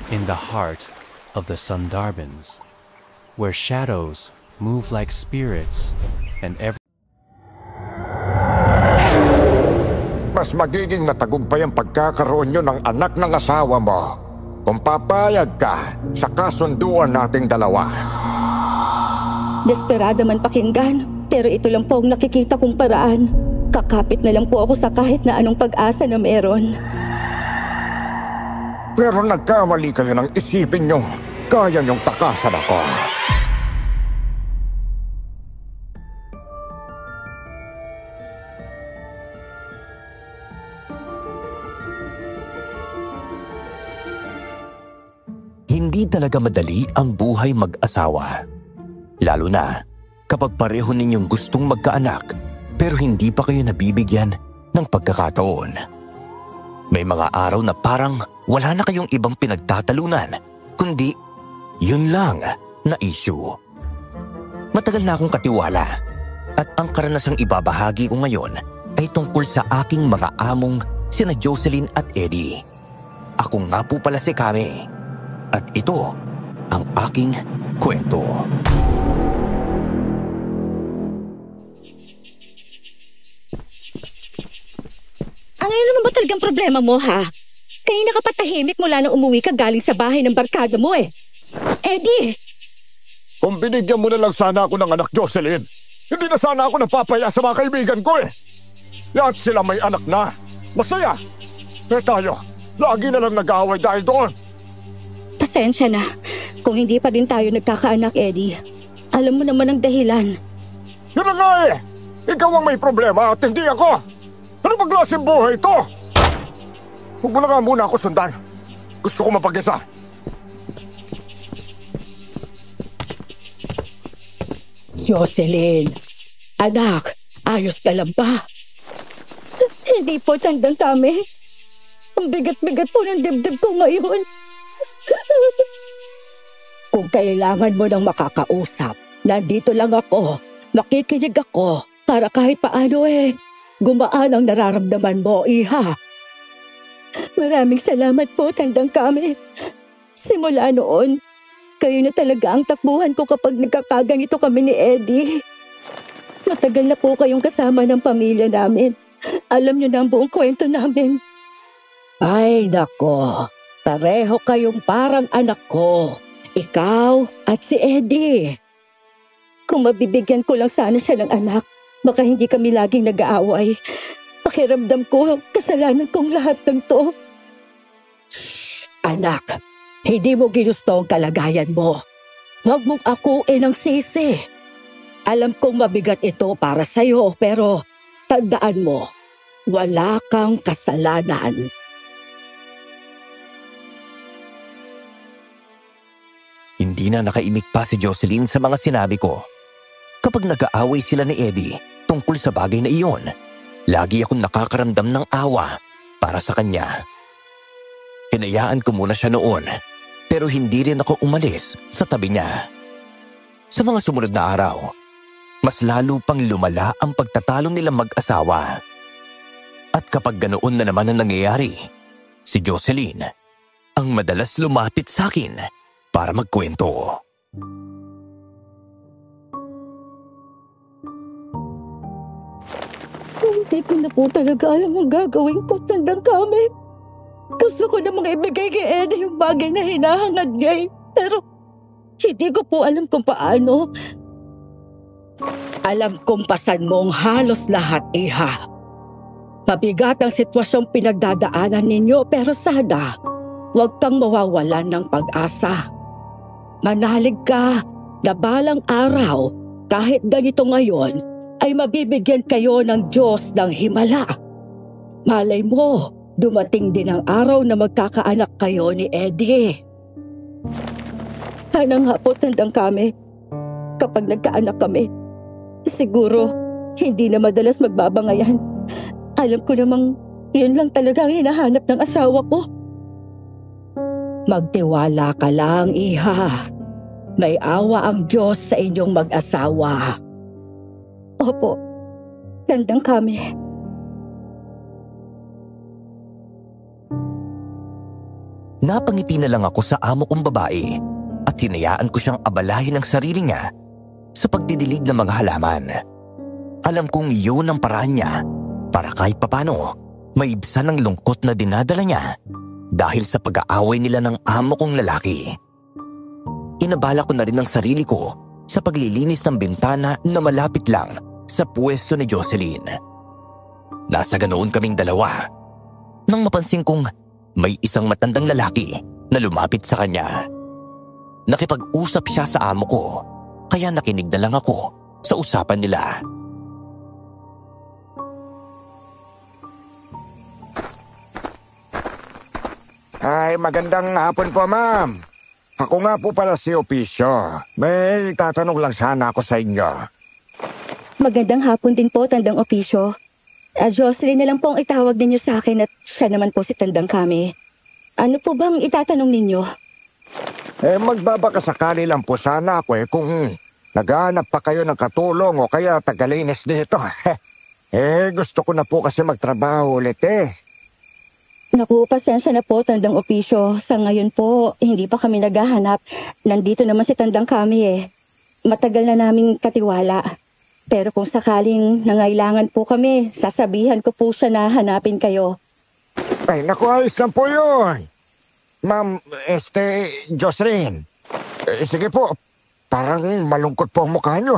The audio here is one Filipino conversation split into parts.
in the heart of the Sundarbans, where shadows move like spirits and Mas magiging matagumpay ang pagkakaroon nyo ng anak ng asawa mo kung papayag ka sa kasunduan nating dalawa. Desperada man pakinggan, pero ito lang po ang nakikita kong paraan. Kakapit na lang po ako sa kahit na anong pag-asa na meron. Pero nagkamali kayo ng isipin nyo, kaya nyong takasan ako. Hindi talaga madali ang buhay mag-asawa. Lalo na kapag pareho ninyong gustong magkaanak pero hindi pa kayo nabibigyan ng pagkakataon. May mga araw na parang wala na kayong ibang pinagtatalunan, kundi yun lang na issue. Matagal na akong katiwala at ang karanasang ibabahagi ko ngayon ay tungkol sa aking mga among sina Jocelyn at Eddie. Ako nga po pala si Kami at ito ang aking kwento. Ano naman ba talagang problema mo, ha? Kaya nakapatahimik mula nang umuwi ka galing sa bahay ng barkada mo eh. Eddie! Kung binigyan mo na lang sana ako ng anak, Jocelyn, hindi na sana ako napapaya sa mga kaibigan ko eh. Lahat sila may anak na. Masaya. Eh tayo, lagi na lang nag-aaway dahil doon. Pasensya na kung hindi pa rin tayo nagkakaanak, Eddie. Alam mo naman ang dahilan. Yun na nga eh! Ikaw ang may problema at hindi ako! Ano ba klaseng buhay ito? Huwag mo na nga muna ako sundan. Gusto ko mapag-isa. Jocelyn, anak, ayos ka lang ba? Hindi po, Tandang Kami. Ang bigat-bigat po ng dibdib ko ngayon. Kung kailangan mo ng makakausap, nandito lang ako. Makikinig ako para kahit paano gumaan ang nararamdaman mo, iha. Maraming salamat po, Tandang Kami. Simula noon, kayo na talaga ang takbuhan ko kapag nagkakaganito kami ni Eddie. Matagal na po kayong kasama ng pamilya namin. Alam niyo na ang buong kwento namin. Ay, nako. Pareho kayong parang anak ko. Ikaw at si Eddie. Kung mabibigyan ko lang sana siya ng anak, baka hindi kami laging nag-aaway. Pakiramdam ko, kasalanan kong lahat ng to. Shh, anak. Hindi mo ginusto ang kalagayan mo. Huwag mong akuin ang sisi. Alam kong mabigat ito para sa'yo, pero tandaan mo, wala kang kasalanan. Hindi na nakaimik pa si Jocelyn sa mga sinabi ko. Kapag nag-aaway sila ni Eddie tungkol sa bagay na iyon, lagi akong nakakaramdam ng awa para sa kanya. Hinayaan ko muna siya noon, pero hindi rin ako umalis sa tabi niya. Sa mga sumunod na araw, mas lalo pang lumala ang pagtatalo nilang mag-asawa. At kapag ganoon na naman ang nangyayari, si Jocelyn ang madalas lumapit sa akin para magkwento. Hindi ko na po talaga alam ang gagawin ko, Tandang Kami. Gusto ko namang ibigay kay Eddie yung bagay na hinahangad niya pero hindi ko po alam kung paano. Alam kong pasan mo ang halos lahat, iha. Mabigat ang sitwasyong pinagdadaanan ninyo pero sana huwag kang mawawalan ng pag-asa. Manalig ka na balang araw kahit ganito ngayon ay mabibigyan kayo ng Diyos ng himala. Malay mo, dumating din ang araw na magkakaanak kayo ni Eddie. Sana nga po, Tandang Kami, kapag nagkaanak kami, siguro hindi na madalas magbabangayan. Alam ko namang yun lang talaga ang hinahanap ng asawa ko. Magtiwala ka lang, iha. May awa ang Diyos sa inyong mag-asawa. Opo, Tandang Kami. Napangiti na lang ako sa amo kong babae at hinayaan ko siyang abalahin ang sarili niya sa pagdidilig ng mga halaman. Alam kong yun ang paraan niya para kahit papano maibsan ang lungkot na dinadala niya dahil sa pag-aaway nila ng amo kong lalaki. Inabala ko na rin ang sarili ko sa paglilinis ng bintana na malapit lang sa pwesto ni Jocelyn. Nasa ganoon kaming dalawa nang mapansin kong may isang matandang lalaki na lumapit sa kanya. Nakipag-usap siya sa amo ko kaya nakinig na lang ako sa usapan nila. Ay, magandang hapon po, ma'am. Ako nga po pala si Opisyo. May tatanong lang sana ako sa inyo. Magandang hapon din po, Tandang Opisyo. Jocelyn na lang po ang itawag ninyo sa akin at siya naman po si Tandang Kami. Ano po bang itatanong ninyo? Magbabakasakali lang po sana ako kung naghahanap pa kayo ng katulong o kaya tagalinis dito. Gusto ko na po kasi magtrabaho ulit Naku, pasensya na po, Tandang Opisyo. Sa ngayon po, hindi pa kami naghahanap. Nandito naman si Tandang Kami Matagal na naming katiwala. Pero kung sakaling nangailangan po kami, sasabihan ko po siya na hanapin kayo. Ay, naku, ayos lang po yun. Ma'am, Jocelyn. Sige po, parang malungkot po ang mukha nyo.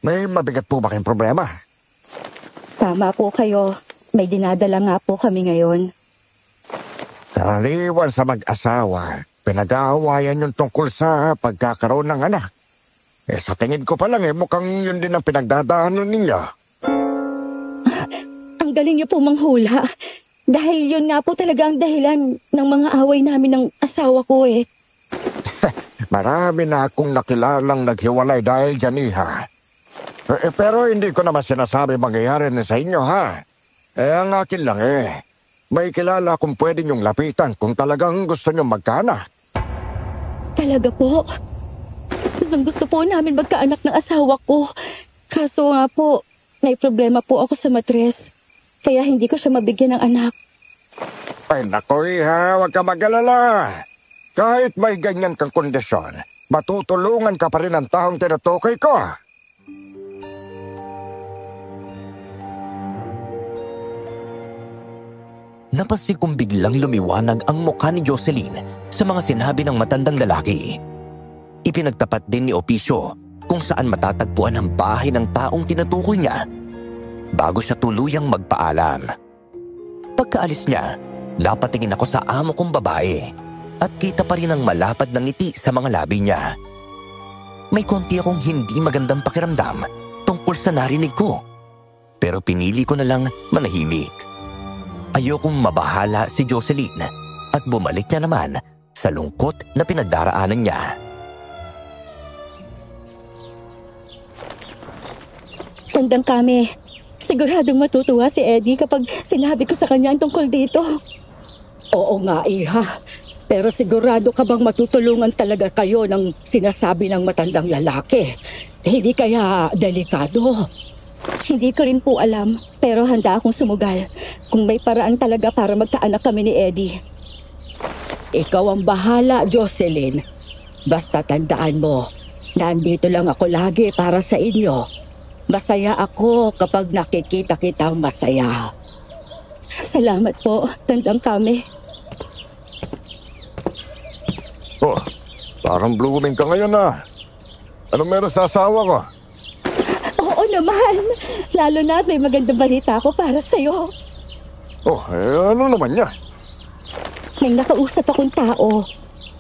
May mabigat po ba kayong problema? Tama po kayo. May dinadala nga po kami ngayon. Karaniwan sa mag-asawa, pinag-aawayan yung tungkol sa pagkakaroon ng anak. Sa tingin ko pa lang mukhang yun din ang pinagdadaanan ninyo. Ang galing niyo po manghula. Dahil yun nga po talaga ang dahilan ng mga away namin ng asawa ko Marami na akong nakilalang naghiwalay dahil dyan pero hindi ko naman sinasabi mangyayari na sa inyo ang akin lang may kilala kung pwede niyong lapitan kung talagang gusto niyong magkaanak. Talaga po? Gusto po namin magkaanak ng asawa ko. Kaso nga po, may problema po ako sa matres. Kaya hindi ko siya mabigyan ng anak. Ay nako huwag ka mag-alala. Kahit may ganyan kang kondisyon, matutulungan ka pa rin ng taong tinutukoy ko. Napansin kong biglang lumiwanag ang mukha ni Jocelyn sa mga sinabi ng matandang lalaki. Ipinagtapat din ni Opisyo kung saan matatagpuan ang bahay ng taong tinutukoy niya bago siya tuluyang magpaalam. Pagkaalis niya, napatingin ako sa amo kong babae at kita pa rin ang malapad na ngiti sa mga labi niya. May konti akong hindi magandang pakiramdam tungkol sa narinig ko, pero pinili ko na lang manahimik. Ayokong mabahala si Jocelyn at bumalik niya naman sa lungkot na pinagdaraanan niya. Tandang Kami, siguradong matutuwa si Eddie kapag sinabi ko sa kanya ang tungkol dito. Oo nga, Iha. Pero sigurado ka bang matutulungan talaga kayo ng sinasabi ng matandang lalaki? Hindi kaya delikado? Hindi ko rin po alam, pero handa akong sumugal kung may paraan talaga para magkaanak kami ni Eddie. Ikaw ang bahala, Jocelyn. Basta tandaan mo, nandito lang ako lagi para sa inyo. Masaya ako kapag nakikita kitang masaya. Salamat po, Tandang Kami. Oh, parang blooming ka ngayon Ano meron sa asawa ko? Oo naman. Lalo na may magandang balita ako para sa'yo. Oh, ano naman niya? May nakausap akong tao.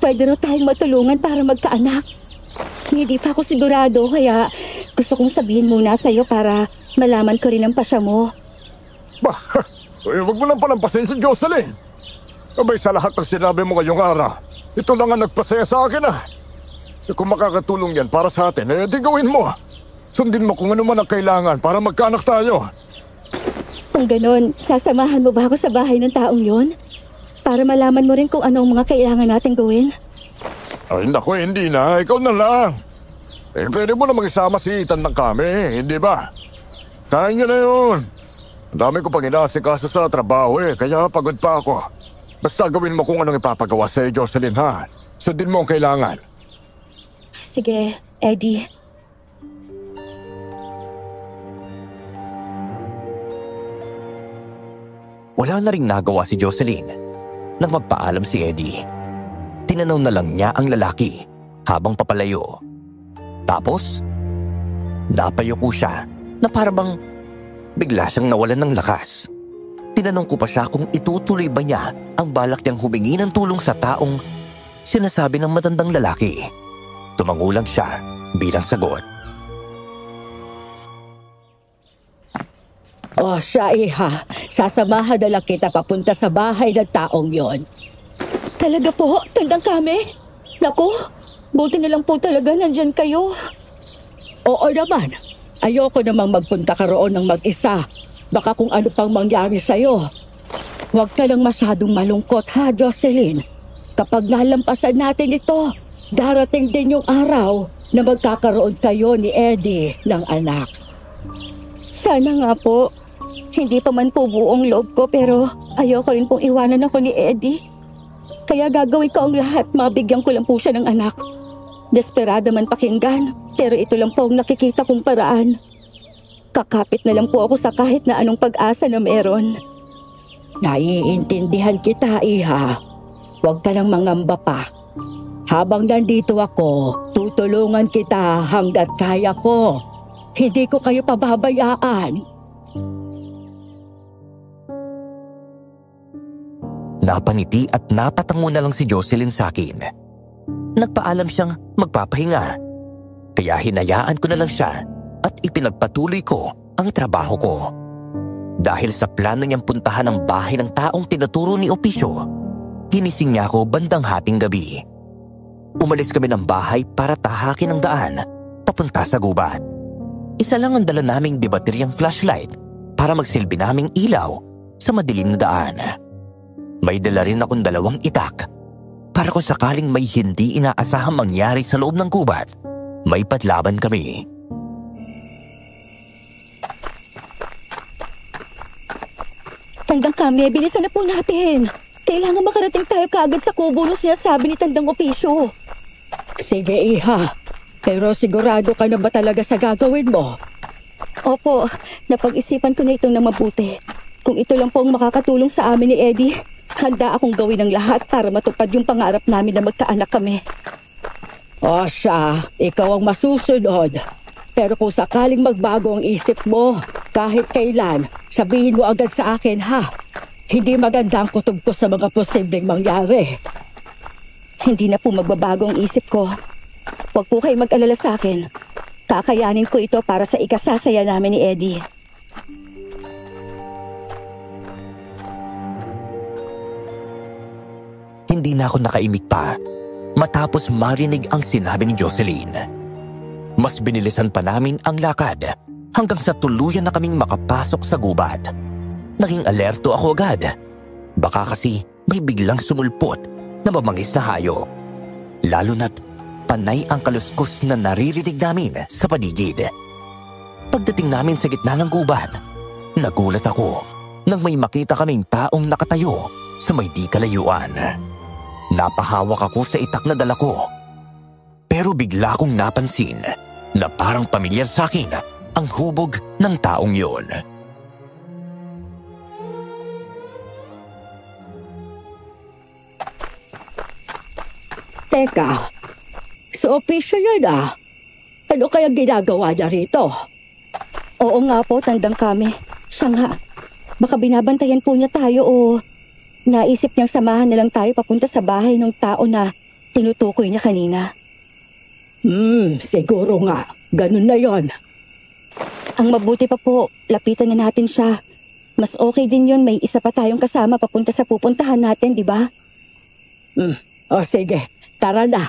Pwede raw tayong matulungan para magkaanak. Hindi pa ako sigurado kaya gusto kong sabihin muna sa'yo para malaman ko rin ang pasya mo. Bah, wag mo lang palampasin si Jocelyn. Abay sa lahat ng sinabi mo ngayong araw, ito lang ang nagpasaya sa akin Kung makakatulong yan para sa atin, di gawin mo. Sundin mo kung ano man ang kailangan para magkaanak tayo. Kung ganon, sasamahan mo ba ako sa bahay ng taong yon? Para malaman mo rin kung ano ang mga kailangan natin gawin? Ay naku, hindi na. Ikaw na lang. Pwede mo na mag-isama si Tandang Kami, hindi ba? Kaya niya na yun. Ang dami ko pang inaasikaso sa trabaho kaya pagod pa ako. Basta gawin mo kung anong ipapagawa sa'yo, Jocelyn, ha? Sundin mo ang kailangan. Sige, Eddie. Wala na ring nagawa si Jocelyn nang magpaalam si Eddie. Tinanaw na lang niya ang lalaki habang papalayo. Tapos, napayuko siya na parabang bigla siyang nawalan ng lakas. Tinanong ko pa siya kung itutuloy ba niya ang balak niyang humingi ng tulong sa taong sinasabi ng matandang lalaki. Tumango lang siya bilang sagot. O siya, iha. Sasamahan na lang kita papunta sa bahay ng taong yon. Talaga po, tandang kami? Naku, buti na lang po talaga nandyan kayo. Oo naman. Ayoko namang magpunta ka roon ng mag-isa. Baka kung ano pang mangyari sa'yo. Huwag ka lang masyadong malungkot, ha, Jocelyn? Kapag nalampasan natin ito, darating din yung araw na magkakaroon kayo ni Eddie ng anak. Sana nga po. Hindi pa man po buong loob ko pero ayoko rin pong iwanan ako ni Eddie. Kaya gagawin ko ang lahat, mabigyan ko lang po siya ng anak. Desperada man pakinggan, pero ito lang po ang nakikita kong paraan. Kakapit na lang po ako sa kahit na anong pag-asa na meron. Naiintindihan kita, iha. Huwag ka lang mangamba pa. Habang nandito ako, tutulungan kita hanggat kaya ko. Hindi ko kayo pababayaan. Napangiti at napatango na lang si Jocelyn sa akin. Nagpaalam siyang magpapahinga. Kaya hinayaan ko na lang siya at ipinagpatuloy ko ang trabaho ko. Dahil sa plano niyang puntahan ang bahay ng taong tinuturo ni Opisyo, ginising niya ako bandang hating gabi. Umalis kami ng bahay para tahakin ang daan papunta sa gubat. Isa lang ang dala naming debateryang flashlight para magsilbi naming ilaw sa madilim na daan. May dala rin akong 2 itak para kung sakaling may hindi inaasahang mangyari sa loob ng gubat, may patlaban kami. Tandang kami, bilisan na po natin. Kailangan makarating tayo kaagad sa kubo na sinasabi ni Tandang Opisyo. Sige, iha. Pero sigurado ka na ba talaga sa gagawin mo? Opo, napag-isipan ko na itong na mabuti. Kung ito lang po ang makakatulong sa amin ni Eddie, handa akong gawin ang lahat para matupad yung pangarap namin na magkaanak kami. O siya, ikaw ang masusunod. Pero kung sakaling magbago ang isip mo, kahit kailan, sabihin mo agad sa akin, ha? Hindi maganda ang kutob ko sa mga posibleng mangyari. Hindi na po magbabago ang isip ko. Huwag po kayo mag-alala sa akin. Kakayanin ko ito para sa ikasasaya namin ni Eddie. Hindi na ako nakaimik pa matapos marinig ang sinabi ni Jocelyn. Mas binilisan pa namin ang lakad hanggang sa tuluyan na kaming makapasok sa gubat. Naging alerto ako agad. Baka kasi may biglang sumulpot na mabangis na hayop. Lalo na't panay ang kaluskos na naririnig namin sa paligid. Pagdating namin sa gitna ng gubat, nagulat ako nang may makita kaming taong nakatayo sa may di kalayuan. Napahawak ako sa itak na dala ko. Pero bigla kong napansin na parang pamilyar sa akin ang hubog ng taong yon. Teka, sa opisyo yun ah. Ano kaya ginagawa niya rito? Oo nga po, Tandang kami. Siya nga. Baka binabantayan po niya tayo o naisip niyang samahan na lang tayo papunta sa bahay ng tao na tinutukoy niya kanina. Siguro nga. Ganun na yon. Ang mabuti pa po, lapitan na natin siya. Mas okay din yun, may isa pa tayong kasama papunta sa pupuntahan natin, di ba? O sige, tara na.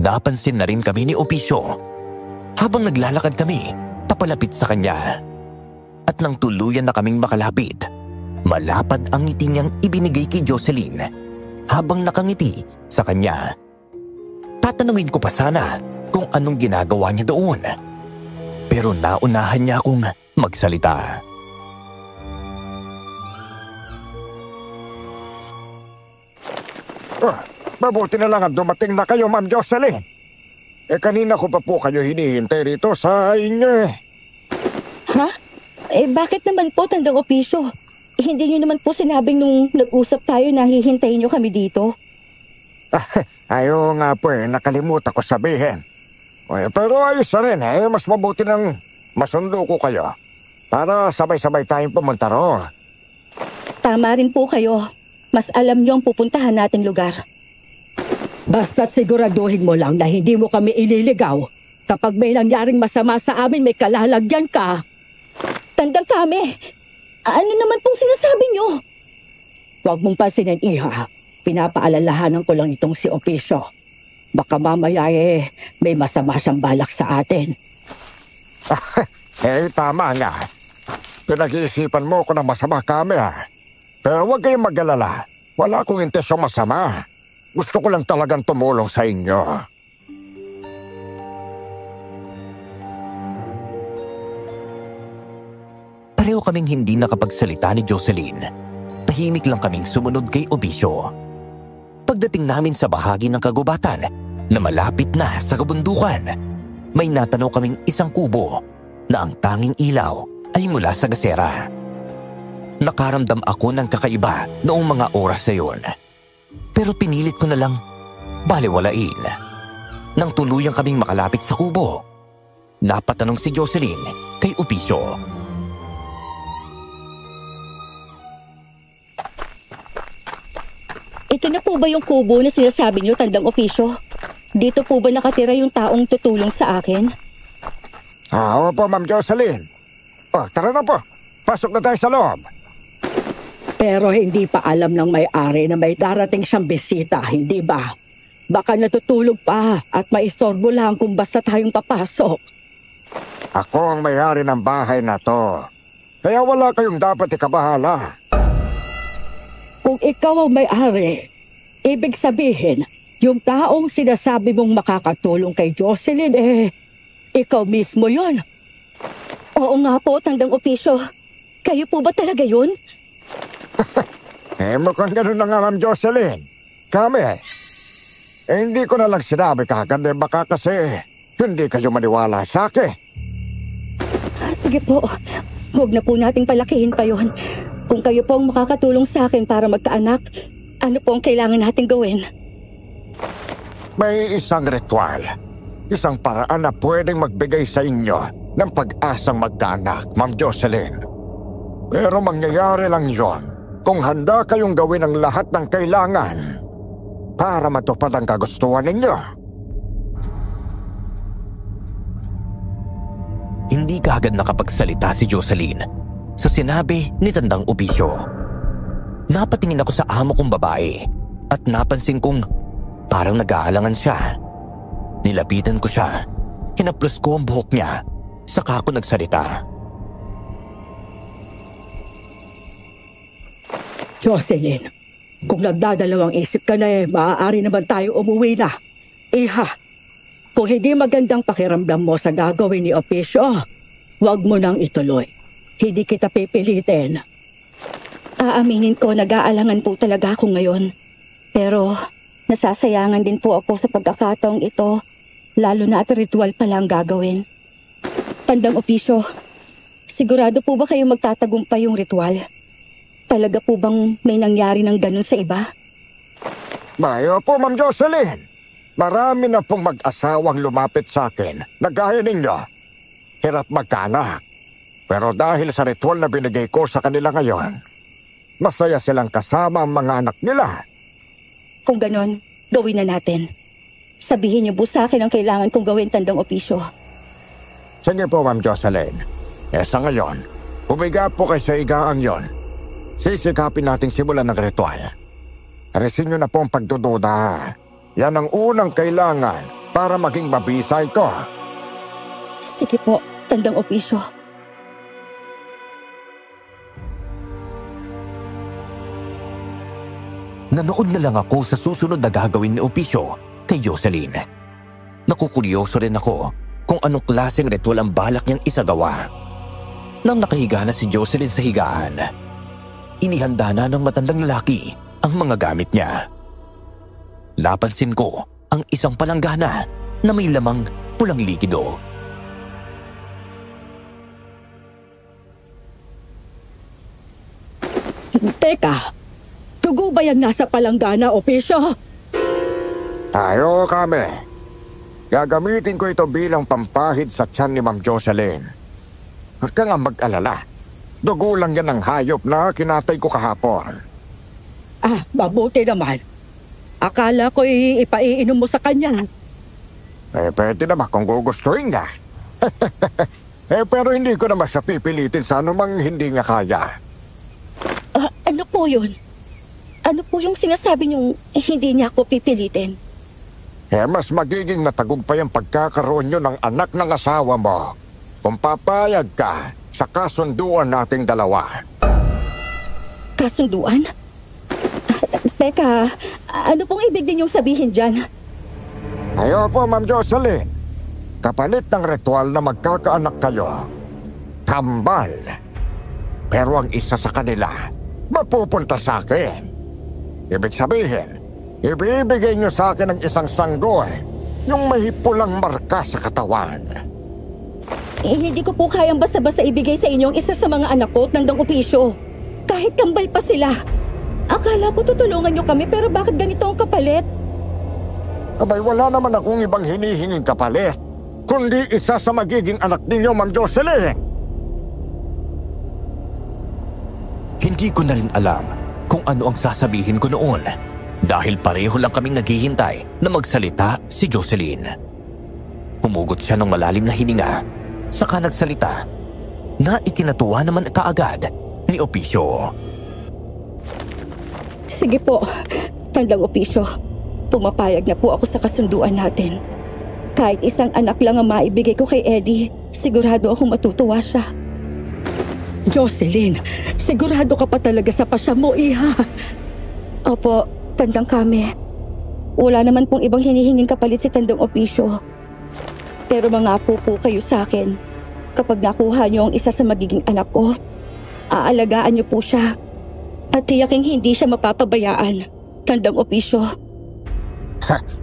Napansin na rin kami ni Opisyo habang naglalakad kami papalapit sa kanya. At nang tuluyan na kaming makalapit, malapad ang ngiti niyang ibinigay kay Jocelyn habang nakangiti sa kanya. Tatanungin ko pa sana kung anong ginagawa niya doon. Pero naunahan niya akong magsalita. Mabuti na lang at dumating na kayo, Ma'am Jocelyn. Kanina ko pa po kayo hinihintay rito sa inyo Ha? Bakit naman po, Tandang Opisyo? Hindi niyo naman po sinabing nung nag-usap tayo na hihintayin niyo kami dito. Ayaw nga po nakalimutan ko sabihin. Pero ayos na rin mas mabuti nang masundo ko kayo para sabay-sabay tayong pumunta roon. Tama rin po kayo. Mas alam niyo ang pupuntahan nating lugar. Basta siguraduhin mo lang na hindi mo kami ililigaw. Kapag may nangyaring masama sa amin, may kalalagyan ka. Tandang kami. Ano naman pong sinasabi niyo? Huwag mong pansinin, Iha. Pinapaalalahanan ko lang itong si Opisyo. Baka mamaya may masama siyang balak sa atin. Tama nga. Pinag-iisipan mo ko na masama kami Pero huwag kayong mag-alala. Wala akong intensyong masama. Gusto ko lang talagang tumulong sa inyo. Pareho kaming hindi nakapagsalita ni Jocelyn. Tahimik lang kaming sumunod kay Opisyo. Pagdating namin sa bahagi ng kagubatan na malapit na sa kabundukan, may natanaw kaming isang kubo na ang tanging ilaw ay mula sa gasera. Nakaramdam ako ng kakaiba noong mga oras na yun. Pero pinilit ko na lang balewalain. Nang tuluyang kaming makalapit sa kubo, napatanong si Jocelyn kay Opisyo. Ito na po ba yung kubo na sinasabi niyo, Tandang Opisyo? Dito po ba nakatira yung taong tutulong sa akin? Opo, Ma'am Jocelyn. Tara na po. Pasok na tayo sa loob. Pero hindi pa alam ng may-ari na may darating siyang bisita, hindi ba? Baka natutulog pa at maistorbo lang kung basta tayong papasok. Ako ang may-ari ng bahay na to. Kaya wala kayong dapat ikabahala. Kung ikaw ang may-ari, ibig sabihin, yung taong sinasabi mong makakatulong kay Jocelyn, ikaw mismo yon. Oo nga po, Tandang Opisyo. Kayo po ba talaga yun? Mukhang ganun na nga, Ma'am Jocelyn. Kami, hindi ko na lang sinabi kagad baka kasi hindi kayo maniwala sa akin. Sige po, huwag na po nating palakihin pa yun. Kung kayo po ang makakatulong sa akin para magkaanak, ano po ang kailangan natin gawin? May isang ritual. Isang paraan na pwedeng magbigay sa inyo ng pag-asang magkaanak, Ma'am Jocelyn. Pero mangyayari lang yon kung handa kayong gawin ang lahat ng kailangan para matupad ang kagustuhan ninyo. Hindi kaagad nakapagsalita si Jocelyn sa sinabi ni Tandang Opisyo. Napatingin ako sa amo kong babae at napansin kong parang nag-aalangan siya. Nilapitan ko siya, hinaplos ko ang buhok niya, saka ako nagsalita. Jocelyn, kung nagdadalawang isip ka na maaari naman tayo umuwi na. Iha, kung hindi magandang pakiramdam mo sa gagawin ni Opisyo, huwag mo nang ituloy. Hindi kita pipilitin. Aaminin ko, nag-aalangan po talaga ako ngayon. Pero nasasayangan din po ako sa pagkakataong ito, lalo na at ritual pa lang gagawin. Tandang Opisyo, sigurado po ba kayo magtatagumpay yung ritual? Talaga po bang may nangyari ng ganun sa iba? Mayo po, Ma'am Jocelyn. Marami na pong mag-asawang lumapit sa akin na gaya ninyo. Hirap magkaanak. Pero dahil sa ritual na binigay ko sa kanila ngayon, masaya silang kasama ang mga anak nila. Kung ganon, gawin na natin. Sabihin niyo po sa akin ang kailangan kong gawin, Tandang Opisyo. Sige po, Ma'am Jocelyn. Sa ngayon, humiga po kay sa igaang yon. Sisikapin nating simulan ng ritual. Arisin niyo na po ang pagdududa. Yan ang unang kailangan para maging mabisay ko. Sige po, Tandang Opisyo. Nanood na lang ako sa susunod na gagawin ni Opisyo kay Jocelyn. Nakukuryoso rin ako kung anong klaseng ritual ang balak niyang isagawa. Nang nakahiga na si Jocelyn sa higaan, inihanda na ng matandang lalaki ang mga gamit niya. Napansin ko ang isang palanggana na may lamang pulang likido. Teka, dugo ba yung nasa palanggana, Opisyo? Tayo kami. Gagamitin ko ito bilang pampahid sa tiyan ni Ma'am Jocelyn. Huwag ka nga mag-alala. Dugo lang yan ng hayop na kinatay ko kahapon. Mabuti naman. Akala ko ipaiinom mo sa kanya. Pwede naman kung gugustuhin niya. Pero hindi ko naman siya pipilitin sa anumang hindi nga kaya. Ano po yun? Ano po yung sinasabi niyong hindi niya ako pipilitin? Mas magiging matagumpay ang pagkakaroon niyo ng anak ng asawa mo kung papayag ka sa kasunduan nating dalawa. Kasunduan? Teka, ano pong ibig ninyong sabihin dyan? Po, Ma'am Jocelyn. Kapalit ng ritual na magkakaanak kayo, tambal. Pero ang isa sa kanila, mapupunta sa akin. Ibig sabihin, ibibigay niyo sa akin ng isang sanggoy, yung may pulang marka sa katawan. Hindi ko po kayang basta-basta ibigay sa inyo ang isa sa mga anak ko at nandang opisyo. Kahit kambal pa sila. Akala ko tutulungan niyo kami pero bakit ganito ang kapalit? Abay, wala naman akong ibang hinihinging kapalit, kundi isa sa magiging anak ninyo, Ma'am Jocelyn. Hindi ko na rin alam kung ano ang sasabihin ko noon dahil pareho lang kaming naghihintay na magsalita si Jocelyn. Humugot siya ng malalim na hininga, saka nagsalita na ikinatuwa naman kaagad ni Opisyo. Sige po, tandang Opisyo. Pumapayag na po ako sa kasunduan natin. Kahit isang anak lang ang maibigay ko kay Eddie, sigurado akong matutuwa siya. Jocelyn, sigurado ka pa talaga sa pasya mo, iha? Opo, tandang kami. Wala naman pong ibang hinihinging kapalit si tandang Opisyo. Pero mangako po kayo sa akin, kapag nakuha niyo ang isa sa magiging anak ko, aalagaan niyo po siya. At tiyaking hindi siya mapapabayaan, tandang Opisyo.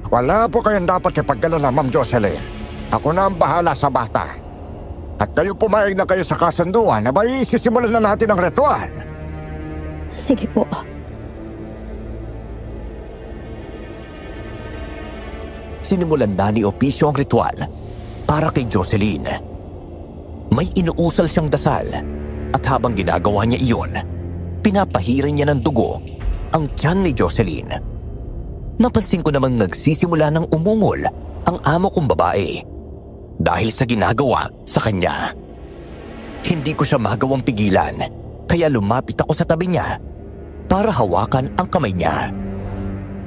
Wala po kayong dapat ipaggalala, Ma'am Jocelyn. Ako na ang bahala sa bata. At kayo pumayag na kayo sa kasunduan na may sisimulan na natin ang ritual. Sige po. Sinimulan na ni Opisyo ang ritual para kay Jocelyn. May inuusal siyang dasal at habang ginagawa niya iyon, pinapahiran niya ng dugo ang tiyan ni Jocelyn. Napansin ko namang nagsisimula ng umungol ang amo kong babae dahil sa ginagawa sa kanya. Hindi ko siya magawang pigilan kaya lumapit ako sa tabi niya para hawakan ang kamay niya.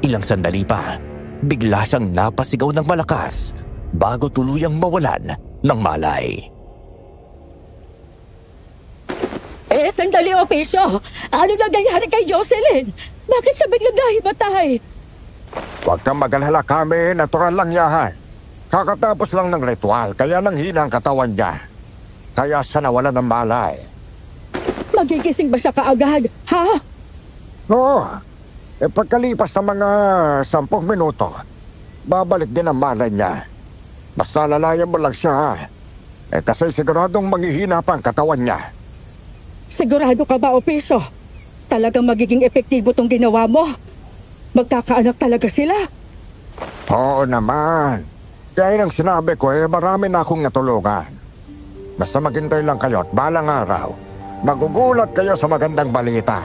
Ilang sandali pa, bigla siyang napasigaw ng malakas bago tuluyang mawalan ng malay. Sandali, Opisyo! Ano nangyayari kay Jocelyn? Bakit siya biglang nahimatay? Huwag kang mag-alala kami, natural lang yahan. Kakatapos lang ng ritual, kaya nanghina ang katawan niya. Kaya siya nawala ng malay. Magigising ba siya kaagad, ha? Oo. Pagkalipas ng mga 10 minuto, babalik din ang malay niya. Basta lalayan mo lang siya, ha? Kasi siguradong manghihina pa ang katawan niya. Sigurado ka ba, Opisyo? Talagang magiging epektibo tong ginawa mo? Magkakaanak talaga sila? Oo naman. Kaya nang sinabi ko, marami na akong natulungan. Basta maghintay lang kayo at balang araw, magugulat kayo sa magandang balita.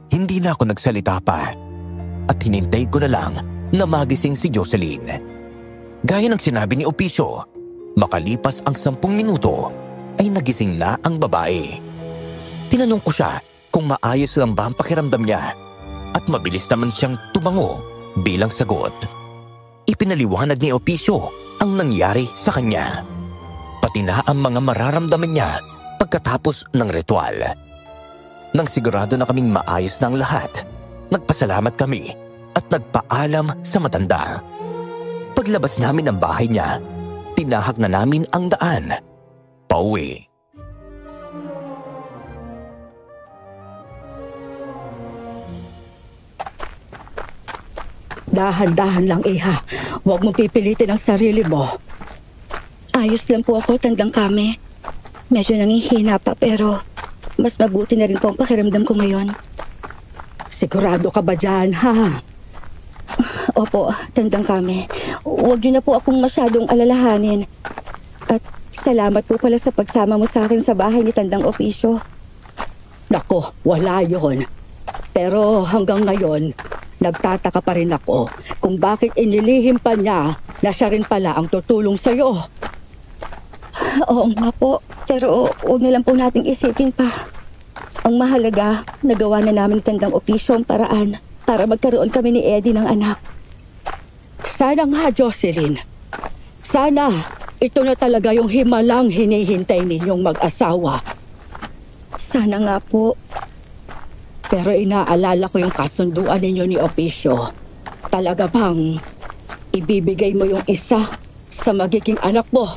Hindi na ako nagsalita pa at hinintay ko na lang na magising si Jocelyn. Gaya ng sinabi ni Opisyo, makalipas ang 10 minuto ay nagising na ang babae. Tinanong ko siya kung maayos lang ba ang pakiramdam niya at mabilis naman siyang tumango bilang sagot. Ipinaliwanag ni Opisyo ang nangyari sa kanya, pati na ang mga mararamdaman niya pagkatapos ng ritual. Nang sigurado na kaming maayos na ang lahat, Nagpasalamat kami at nagpaalam sa matanda. Paglabas namin ng bahay niya, tinahak na namin ang daan pauwi. Dahan-dahan lang, Iha. Huwag mong pipilitin ang sarili mo. Ayos lang po ako, Tandang Kame. Medyo nangihina pa pero mas mabuti na rin po ang pakiramdam ko ngayon. Sigurado ka ba dyan, ha? Opo, Tandang Kame. Huwag niyo na po akong masyadong alalahanin. At salamat po pala sa pagsama mo sa akin sa bahay ni Tandang Opisyo. Nako, wala yon. Pero hanggang ngayon, nagtataka pa rin ako kung bakit inilihim pa niya na siya rin pala ang tutulong sa'yo. Oo nga po, pero huwag na lang po nating isipin pa. Ang mahalaga, nagawa na namin ni Tandang Opisyo ang paraan para magkaroon kami ni Eddie ng anak. Sana nga, Jocelyn. Sana ito na talaga yung himalang hinihintay ninyong mag-asawa. Sana nga po. Pero inaalala ko yung kasunduan ninyo ni Opisyo. Talaga bang ibibigay mo yung isa sa magiging anak mo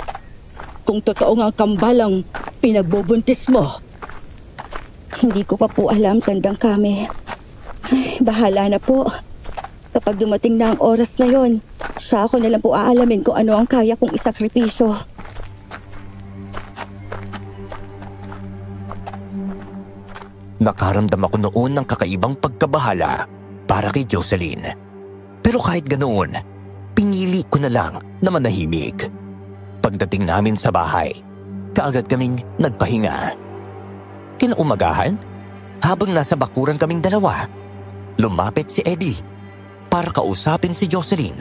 kung totoo nga kambal ang pinagbubuntis mo? Hindi ko pa po alam, Tandang Kame. Ay, bahala na po. Kapag dumating na ang oras na yon, siya ako na lang po aalamin kung ano ang kaya kong isakripisyo. Nakaramdam ako noon ng kakaibang pagkabahala para kay Jocelyn. Pero kahit ganoon, pinili ko na lang na manahimik. Pagdating namin sa bahay, kaagad kaming nagpahinga. Kinaumagahan, habang nasa bakuran kaming dalawa, lumapit si Eddie para kausapin si Jocelyn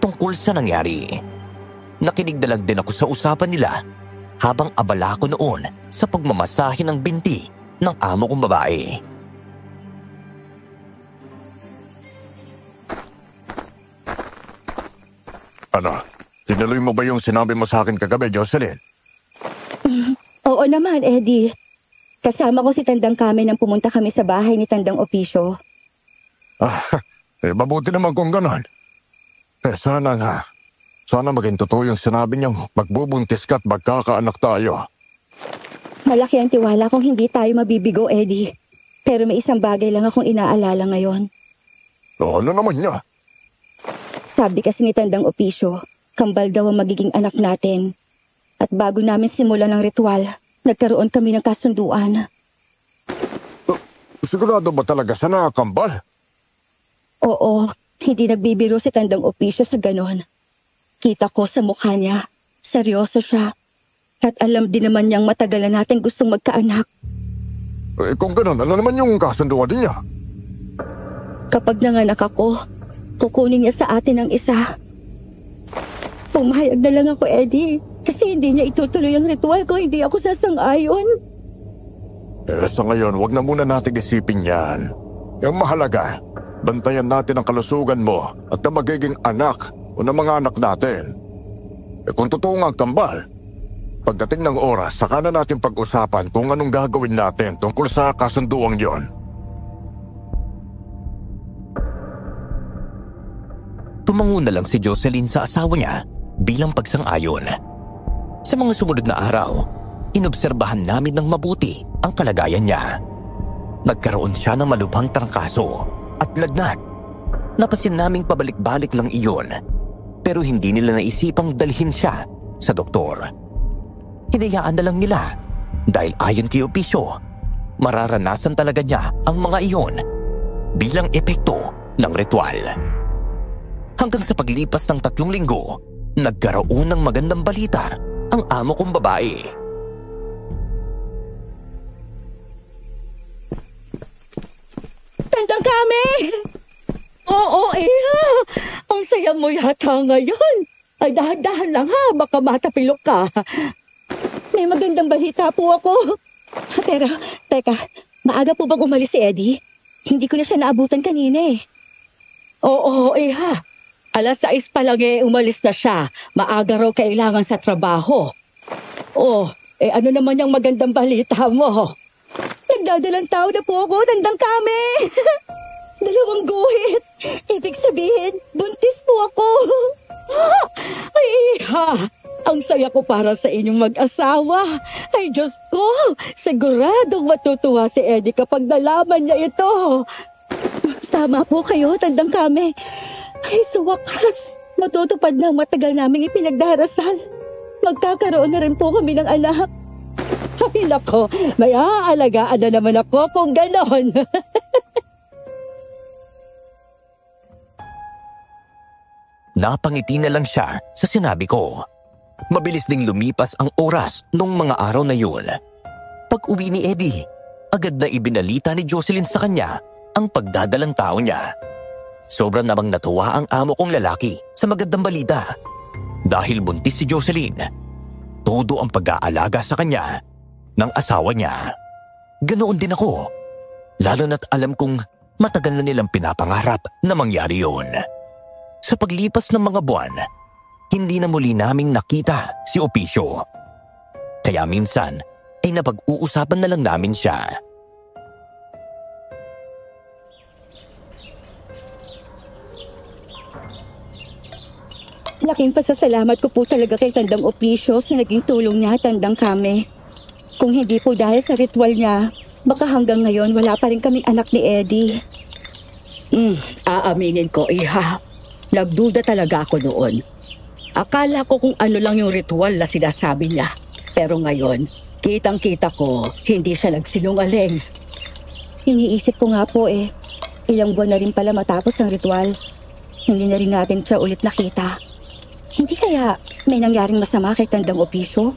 tungkol sa nangyari. Nakinig na lang din ako sa usapan nila habang abala ko noon sa pagmamasahe ng binti ng amo kong babae. Ano? Tinuloy mo ba yung sinabi mo sa akin kagabi, Jocelyn? Oo naman, Eddie. Kasama ko si Tandang Kame nang pumunta kami sa bahay ni Tandang Opisyo. Mabuti naman kung ganon. Sana nga. Sana maging totoo yung sinabi niyang magbubuntis ka at magkakaanak tayo. Malaki ang tiwala kung hindi tayo mabibigo, Eddie. Pero may isang bagay lang akong inaalala ngayon. Ano naman niya? Sabi kasi ni Tandang Opisyo, kambal daw ang magiging anak natin. At bago namin simulan ng ritual, nagkaroon kami ng kasunduan. Sigurado ba talaga siya na kambal? Oo, hindi nagbibiro si Tandang Opisyo sa ganon. Kita ko sa mukha niya, seryoso siya. At alam din naman niyang matagal na natin gustong magkaanak. Kung ganon, ano naman yung kasunduan din niya? Kapag nanganak ako, kukunin niya sa atin ang isa. Pumayag na lang ako, Eddie. Kasi hindi niya itutuloy ang ritual ko, hindi ako sasang-ayon. Sa ngayon, wag na muna natin isipin yan. Yung mahalaga, bantayan natin ang kalusugan mo at na magiging anak o ng mga anak natin. Kung totoo nga ang kambal, pagdating ng oras, saka na natin pag-usapan kung anong gagawin natin tungkol sa kasunduang yon. Tumango na lang si Jocelyn sa asawa niya bilang pagsang-ayon. Sa mga sumunod na araw, inobserbahan namin ng mabuti ang kalagayan niya. Nagkaroon siya ng malubhang trangkaso at lagnat. Napansin naming pabalik-balik lang iyon, pero hindi nila naisipang dalhin siya sa doktor. Hinayaan na lang nila dahil ayon kay Opisyo, mararanasan talaga niya ang mga iyon bilang epekto ng ritual. Hanggang sa paglipas ng 3 linggo, nagkaroon ng magandang balita ang amo kong babae. Tandang Kame! Oo, Iha! Ang saya mo yata ngayon. Ay, dahan-dahan lang ha, baka matapilok ka. May magandang balita po ako. Pero, teka, maaga po bang umalis si Eddie? Hindi ko na siya naabutan kanina eh. Oo, Iha. 6:00 pa lang umalis na siya. Maaga raw kailangan sa trabaho. Ano naman yung magandang balita mo? Nagdadalang tao na po ako, Tandang Kame. 2 guhit. Ibig sabihin, buntis po ako. Ay, iha! Ang saya ko para sa inyong mag-asawa. Ay, Diyos ko! Siguradong matutuwa si Eddie kapag nalaman niya ito. Tama po kayo, Tandang Kame. Ay, sa wakas, matutupad na ang matagal naming ipinagdarasal. Magkakaroon na rin po kami ng anak. Ay, nako! May aalagaan na naman ako kung ganon. Napangiti na lang siya sa sinabi ko. Mabilis ding lumipas ang oras nung mga araw na yun. Pag-uwi ni Eddie, agad na ibinalita ni Jocelyn sa kanya ang pagdadalang tao niya. Sobrang namang natuwa ang amo kong lalaki sa magandang balita. Dahil buntis si Jocelyn, todo ang pag-aalaga sa kanya ng asawa niya. Ganoon din ako, lalo na't alam kong matagal na nilang pinapangarap na mangyari yun. Sa paglipas ng mga buwan, hindi na muli naming nakita si Opicio. Kaya minsan ay napag-uusapan na lang namin siya. Laking pasasalamat ko po talaga kay Tandang Opicio sa naging tulong niya, Tandang Kame. Kung hindi po dahil sa ritual niya, baka hanggang ngayon wala pa rin kaming anak ni Eddie. Aaminin ko, iha. Nagduda talaga ako noon. Akala ko kung ano lang yung ritual na sinasabi niya. Pero ngayon, kitang-kita ko, hindi siya nagsinungaling. Iniisip ko nga po ilang buwan na rin pala matapos ang ritual. Hindi na rin natin siya ulit nakita. Hindi kaya may nangyaring masama kay Tandang Opicio?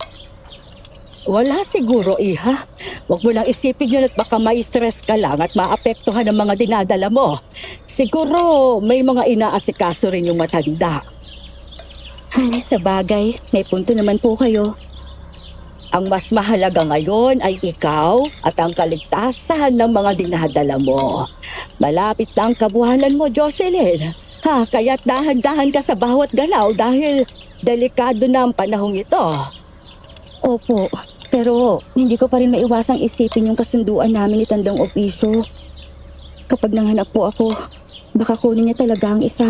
Wala siguro, iha. Huwag mo lang isipin yun at baka ma-stress ka lang at maapektuhan ng mga dinadala mo. Siguro may mga inaasikaso rin yung matanda. Ay, sa bagay, may punto naman po kayo. Ang mas mahalaga ngayon ay ikaw at ang kaligtasan ng mga dinadala mo. Malapit na ang kabuhanan mo, Jocelyn. Kaya't dahan-dahan ka sa bawat galaw dahil delikado na ang panahong ito. Opo, pero hindi ko pa rin maiwasang isipin yung kasunduan namin ni Tandang Opicio. Kapag nanganak po ako, baka kunin niya talaga ang isa.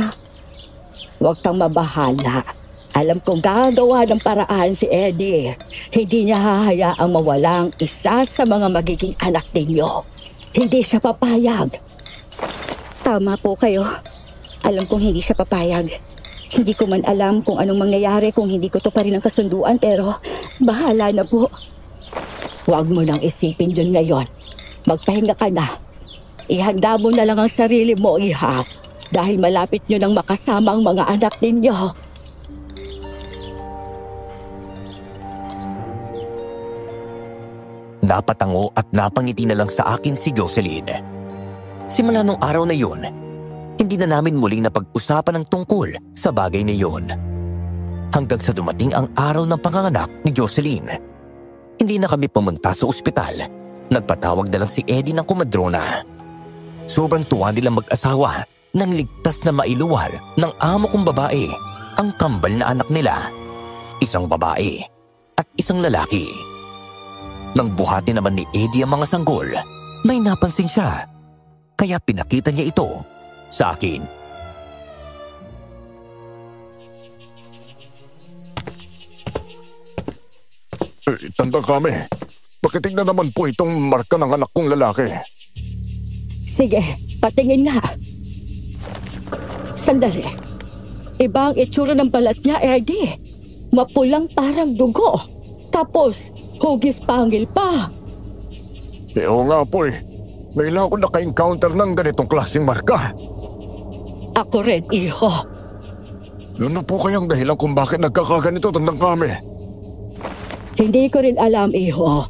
Huwag kang mabahala. Alam kong gagawa ng paraan si Eddie. Hindi niya hahayaang mawalang isa sa mga magiging anak ninyo. Hindi siya papayag. Tama po kayo. Alam kong hindi siya papayag. Hindi ko man alam kung anong mangyayari kung hindi ko to pa rin ang kasunduan, pero bahala na po. Huwag mo nang isipin dyan ngayon. Magpahinga ka na. Ihanda mo na lang ang sarili mo, iha. Dahil malapit nyo nang makasama ang mga anak ninyo. Napatango at napangiti na lang sa akin si Jocelyn. Simula nung araw na yun, hindi na namin muling napag-usapan ng tungkol sa bagay na yun. Hanggang sa dumating ang araw ng panganganak ni Jocelyn. Hindi na kami pumunta sa ospital. Nagpatawag na lang si Eddie ng kumadrona. Sobrang tuwa nilang mag-asawa nang ligtas na mailuwal ng amo kong babae ang kambal na anak nila. Isang babae at isang lalaki. Nang buhati naman ni Eddie ang mga sanggol, may napansin siya. Kaya pinakita niya ito sa akin. Tandang Kame, pakitignan naman po itong marka ng anak kong lalaki. Sige, patingin nga. Sandali. Iba ang itsura ng balat niya, Eddie. Mapulang parang dugo. Tapos, hugis pangil pa. Oo nga po Ngayon ako naka-encounter ng ganitong klaseng marka. Ako rin, iho. Ano po kayang dahilan kung bakit nagkakaganito, Tandang Kame? Hindi ko rin alam, iho.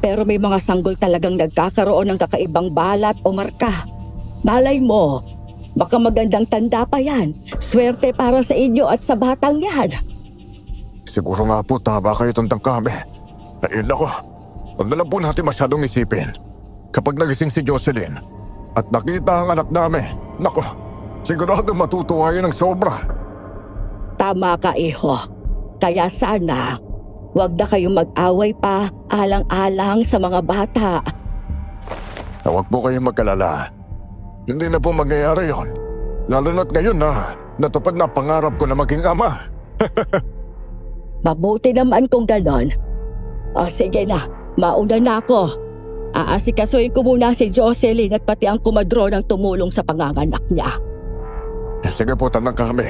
Pero may mga sanggol talagang nagkakaroon ng kakaibang balat o marka. Malay mo, baka magandang tanda pa yan. Swerte para sa inyo at sa batang yan. Siguro nga po tama kayo, Tandang Kame. Ayun ako, huwag na lang po natin masyadong isipin. Kapag nagising si Jocelyn at nakita ang anak namin, nako, sigurado matutuwa yun ng sobra. Tama ka, iho. Kaya sana, huwag na kayong mag-away pa alang-alang sa mga bata. Huwag po kayong magkalala. Hindi na po mangyayari yon. Lalo na't ngayon na natupad na pangarap ko na maging ama. Mabuti naman kung ganon. O sige na, mauna na ako. Aasikasuhin ko muna si Jocelyn at pati ang kumadro ng tumulong sa panganganak niya. Sige po, Tandang Kami.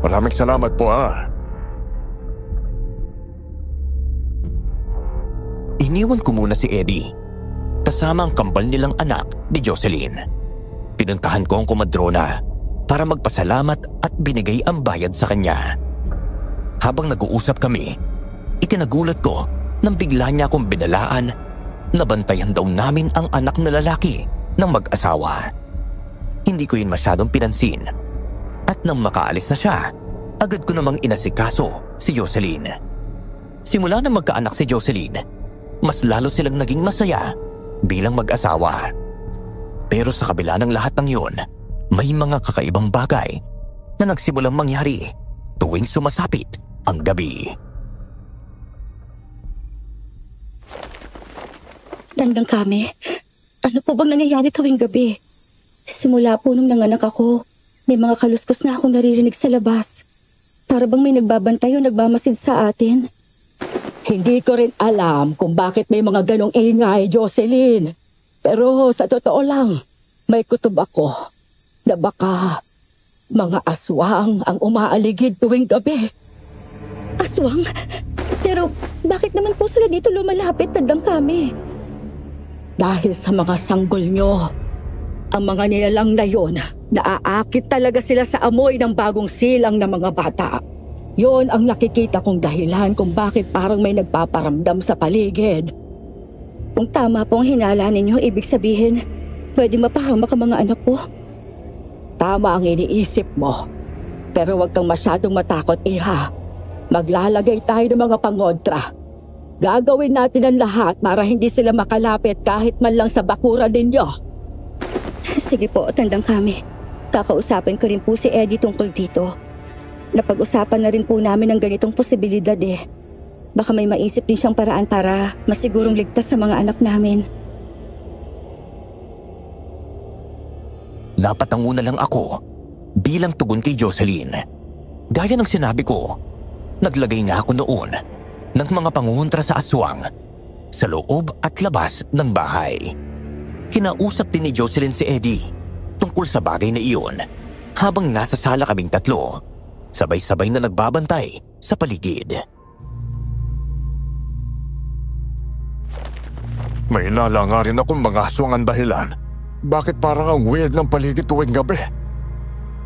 Maraming salamat po Iniwan ko muna si Eddie, kasama ang kambal nilang anak ni Jocelyn. Pinuntahan ko ang kumadrona para magpasalamat at binigay ang bayad sa kanya. Habang nag-uusap kami, ikinagulat ko nang bigla niya akong binalaan na bantayan daw namin ang anak na lalaki ng mag-asawa. Hindi ko yun masyadong pinansin at nang makaalis na siya, agad ko namang inasikaso si Jocelyn. Simula na magkaanak si Jocelyn, mas lalo silang naging masaya bilang mag-asawa. Pero sa kabila ng lahat ng yun, may mga kakaibang bagay na nagsimulang mangyari tuwing sumasapit ang gabi. Tandang Kami, ano po bang nangyayari tuwing gabi? Simula po nung nanganak ako, may mga kaluskos na akong naririnig sa labas. Para bang may nagbabantay o nagmamasid sa atin. Hindi ko rin alam kung bakit may mga ganong ingay, Jocelyn. Pero sa totoo lang, may kutob ako na baka mga aswang ang umaaligid tuwing gabi. Aswang? Pero bakit naman po sila dito lumalapit, Tandang Kami? Dahil sa mga sanggol nyo, ang mga nilalang na yon, naaakit talaga sila sa amoy ng bagong silang ng mga bata. Yon ang nakikita kong dahilan kung bakit parang may nagpaparamdam sa paligid. Kung tama po ang hinala ninyo, ibig sabihin, pwedeng mapahamak ang mga anak ko. Tama ang iniisip mo. Pero huwag kang masyadong matakot, Iha. Maglalagay tayo ng mga pangontra. Gagawin natin ang lahat para hindi sila makalapit kahit man lang sa bakuran ninyo. Sige po, Tandang Kami. Kakausapin ko rin po si Eddie tungkol dito. Napag-usapan na rin po namin ang ganitong posibilidad eh. Baka may maisip din siyang paraan para masigurong ligtas sa mga anak namin. Napatango na lang ako bilang tugon kay Jocelyn. Gaya ng sinabi ko, naglagay na ako noon ng mga pangungontra sa aswang sa loob at labas ng bahay. Kinausap din ni Jocelyn si Eddie tungkol sa bagay na iyon habang nasa sala kaming tatlo, sabay-sabay na nagbabantay sa paligid. May inala nga rin akong mga aswang ang dahilan. Bakit parang ang weird ng paligid tuwing gabi?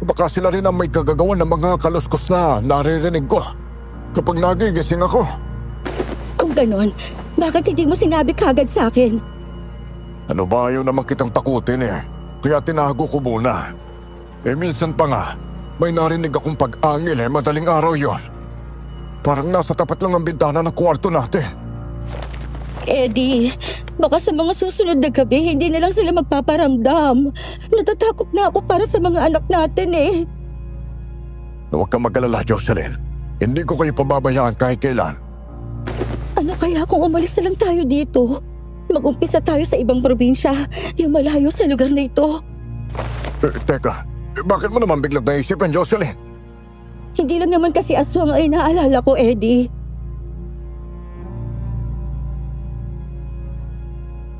Baka sila rin ang may kagagawan ng mga kaluskos na naririnig ko kapag nagigising ako. Kung ganon, bakit hindi mo sinabi kagad sa akin? Ano ba, ayaw naman kitang takutin eh. Kaya tinago ko muna. Minsan pa nga, may narinig akong pag-angil madaling araw yon. Parang nasa tapat lang ng bintana ng kwarto natin. Eddie, baka sa mga susunod na gabi, hindi na lang sila magpaparamdam. Natatakot na ako para sa mga anak natin eh. Huwag kang mag-alala, Jocelyn. Hindi ko kayo pababayaan kahit kailan. Ano kaya kung umalis na lang tayo dito? Mag-umpisa tayo sa ibang probinsya, yung malayo sa lugar na ito. Teka, bakit mo naman biglang naisipin, Jocelyn? Hindi lang naman kasi aswang ay naalala ko, Eddie.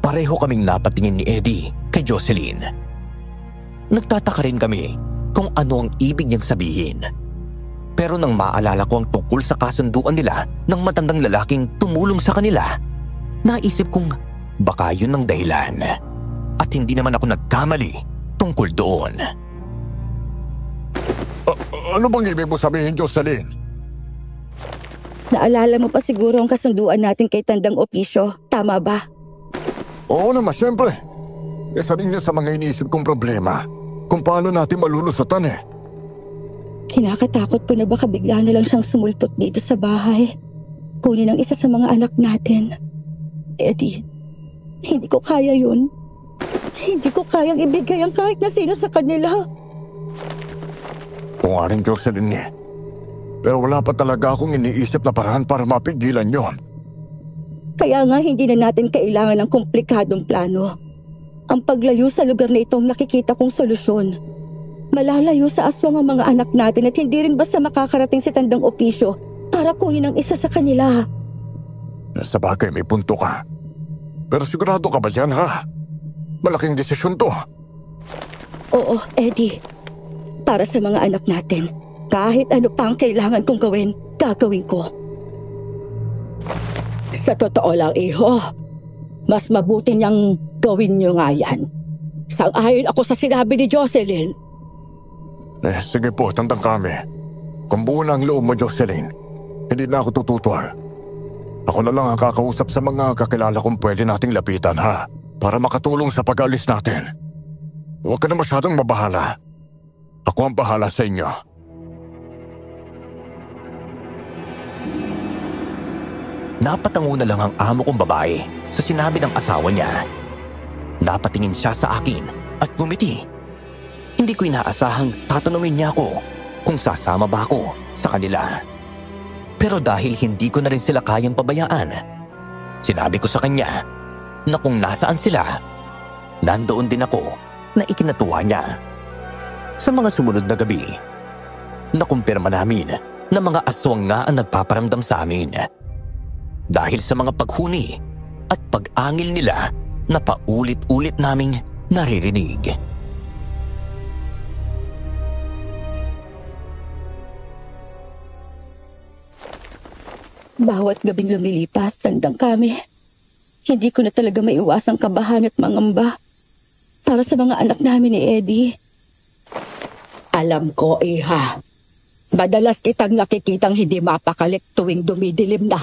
Pareho kaming napatingin ni Eddie kay Jocelyn. Nagtataka rin kami kung ano ang ibig niyang sabihin. Pero nang maalala ko ang tungkol sa kasunduan nila ng matandang lalaking tumulong sa kanila, naisip kong baka yun ang dahilan. At hindi naman ako nagkamali tungkol doon. Ano bang ibig mo sabihin, Jocelyn? Naalala mo pa siguro ang kasunduan natin kay Tandang Opisyo, tama ba? Oo naman, siyempre. Isa rin niya sa mga iniisip kong problema kung paano natin malulusutan eh. Kinakatakot ko na baka bigla na lang siyang sumulpot dito sa bahay. Kunin ang isa sa mga anak natin. Eddie, hindi ko kaya yun. Hindi ko kayang ibigay ang kahit na sino sa kanila. Kung nga rin, Jocelyn eh. Pero wala pa talaga akong iniisip na paraan para mapigilan yon. Kaya nga hindi na natin kailangan ng komplikadong plano. Ang paglayo sa lugar na ito ang nakikita kong solusyon. Malalayo sa aswang ang mga anak natin at hindi rin basta makakarating si Tandang Opisyo para kunin ang isa sa kanila. Sa bagay may punto ka. Pero sigurado ka ba yan ha? Malaking desisyon to. Oo, Eddie. Para sa mga anak natin, kahit ano pa ang kailangan kong gawin, gagawin ko. Sa totoo lang, iho, mas mabuti niyang gawin niyo nga yan. Sang-ayon ako sa sinabi ni Jocelyn. Sige po, Tandang Kami. Kung buo na ang loob mo, Jocelyn, hindi na ako tututol. Ako na lang ang kakausap sa mga kakilala kong pwede nating lapitan, ha? Para makatulong sa pag-alis natin. Huwag ka na masyadong mabahala. Ako ang bahala sa inyo. Napatango na lang ang amo kong babae sa sinabi ng asawa niya. Napatingin siya sa akin at ngumiti. Hindi ko inaasahang tatanungin niya ako kung sasama ba ako sa kanila. Pero dahil hindi ko na rin sila kayang pabayaan, sinabi ko sa kanya na kung nasaan sila, nandoon din ako na ikinatuwa niya. Sa mga sumunod na gabi, nakumpirma namin na mga aswang nga ang nagpaparamdam sa amin. Dahil sa mga paghuni at pag-angil nila na paulit-ulit naming naririnig. Bawat gabing lumilipas, Tandang Kami, hindi ko na talaga maiwasang kabahan at mangamba para sa mga anak namin ni Eddie. Alam ko, iha. Madalas kitang nakikitang hindi mapakalik tuwing dumidilim na.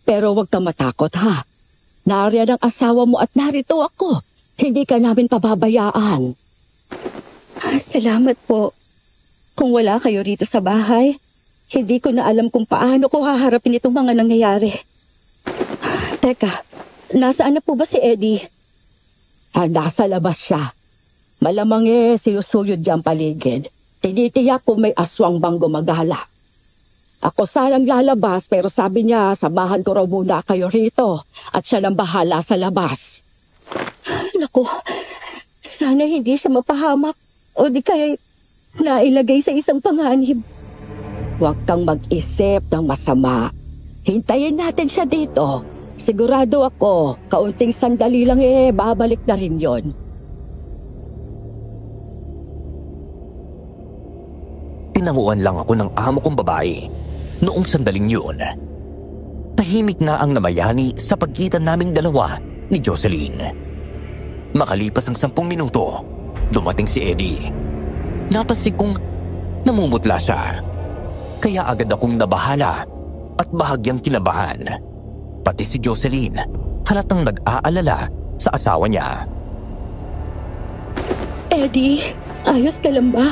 Pero huwag kang matakot, ha? Nariyan ang asawa mo at narito ako. Hindi ka namin pababayaan. Salamat po. Kung wala kayo rito sa bahay, hindi ko na alam kung paano ko haharapin itong mga nangyayari. Teka, nasaan na po ba si Eddie? Nasa labas siya. Malamang sinusuyod diyang paligid. Tinitiyak kung may aswang bang gumagala. Ako sanang lalabas pero sabi niya samahan ko raw muna kayo rito at siya nang bahala sa labas. Naku, sana hindi siya mapahamak o di kaya nailagay sa isang panganib. Huwag kang mag-isip ng masama. Hintayin natin siya dito. Sigurado ako, kaunting sandali lang babalik na rin yon. Tinanguan lang ako ng amo kong babae noong sandaling yun. Tahimik na ang namayani sa pagkita naming dalawa ni Jocelyn. Makalipas ang 10 minuto, dumating si Eddie. Napasig kong namumutla siya. Kaya agad akong nabahala at bahagyang kinabahan. Pati si Jocelyn, halatang nag-aalala sa asawa niya. Eddie, ayos ka lang ba?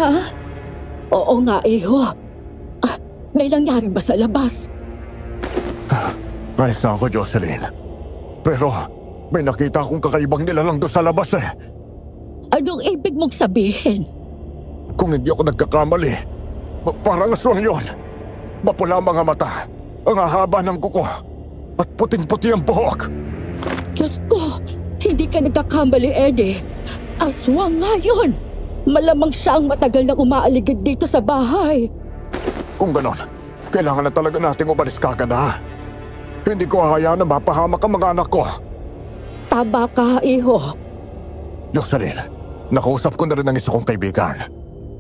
Ha? Oo nga, iho. May nangyari ba sa labas? Ayos na ako, Jocelyn. Pero may nakita akong kakaibang nilalang doon sa labas eh. Anong ibig mong sabihin? Kung hindi ako nagkakamali, parang aswang yun. Mapula ang mga mata, ang hahaba ng kuko, at puting-puti ang buhok. Diyos ko, hindi ka nagkakamali, Eddie. Aswang nga yun. Malamang siya ang matagal na umaaligid dito sa bahay. Kung ganon, kailangan na talaga nating umalis kagad ha. Hindi ko hahayaan na mapahamak ang mga anak ko. Tama ka, iho. Jocelyn, nakausap ko na rin ang isa kong kaibigan.